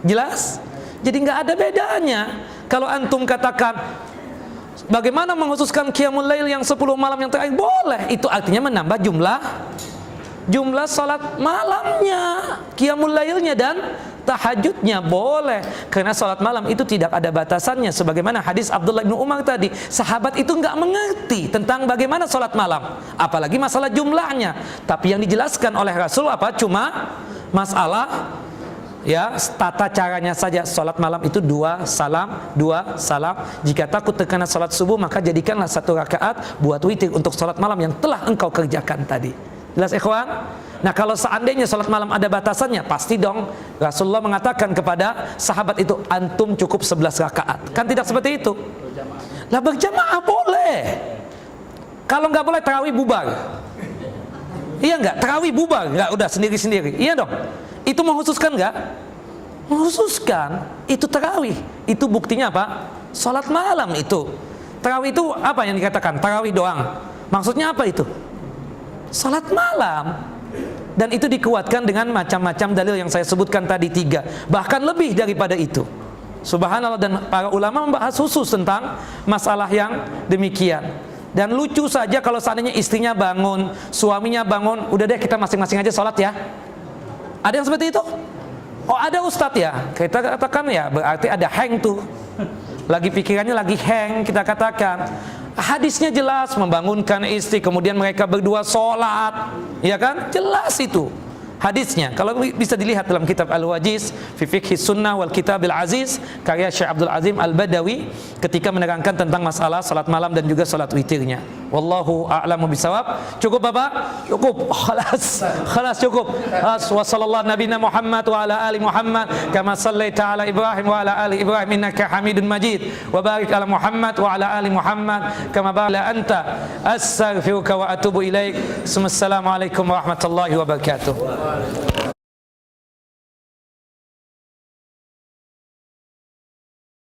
Jelas? Jadi nggak ada bedanya. Kalau antum katakan bagaimana mengkhususkan qiyamul lail yang 10 malam yang terakhir, boleh. Itu artinya menambah jumlah salat malamnya, qiyamul lailnya dan tahajudnya boleh, karena salat malam itu tidak ada batasannya. Sebagaimana hadis Abdullah bin Umar tadi, sahabat itu nggak mengerti tentang bagaimana salat malam, apalagi masalah jumlahnya. Tapi yang dijelaskan oleh Rasul apa? Cuma masalah ya tata caranya saja. Salat malam itu 2 salam. Jika takut terkena salat subuh, maka jadikanlah 1 rakaat buat witir untuk salat malam yang telah engkau kerjakan tadi. Jelas ikhwan? Nah, kalau seandainya salat malam ada batasannya, pasti dong Rasulullah mengatakan kepada sahabat itu, antum cukup 11 rakaat. Kan tidak seperti itu. Lah berjamaah boleh. Kalau nggak boleh tarawih bubar. Iya nggak? Tarawih bubar, nggak, udah sendiri-sendiri. Iya dong. Itu mengkhususkan nggak? Mengkhususkan. Itu tarawih. Itu buktinya apa? Salat malam itu. Tarawih itu apa yang dikatakan? Tarawih doang. Maksudnya apa itu? Salat malam. Dan itu dikuatkan dengan macam-macam dalil yang saya sebutkan tadi 3. Bahkan lebih daripada itu. Subhanallah, dan para ulama membahas khusus tentang masalah yang demikian. Dan lucu saja kalau seandainya istrinya bangun, suaminya bangun, udah deh kita masing-masing aja sholat ya. Ada yang seperti itu? Oh ada ustadz ya? Kita katakan ya, berarti ada hang tuh. Lagi pikirannya lagi hang, kita katakan. Hadisnya jelas, membangunkan istri, kemudian mereka berdua sholat, ya kan? Jelas itu hadisnya. Kalau bisa dilihat dalam kitab Al-Wajiz fi Fiqhi Sunnah wal Kitabil Aziz karya Syekh Abdul Azim Al-Badawi, ketika menerangkan tentang masalah salat malam dan juga salat witirnya. Wallahu a'lamu bisawab. Cukup Bapak? Cukup. Khalas cukup. Wa sallallahu nabiyana Muhammad wa ala ali Muhammad kama sallaita ala Ibrahim wa ala ali Ibrahim innaka Hamidun Majid. Wa barik ala Muhammad wa ala ali Muhammad kama barakta anta. Astaghfiruka wa atubu ilaik. Assalamualaikum warahmatullahi wabarakatuh.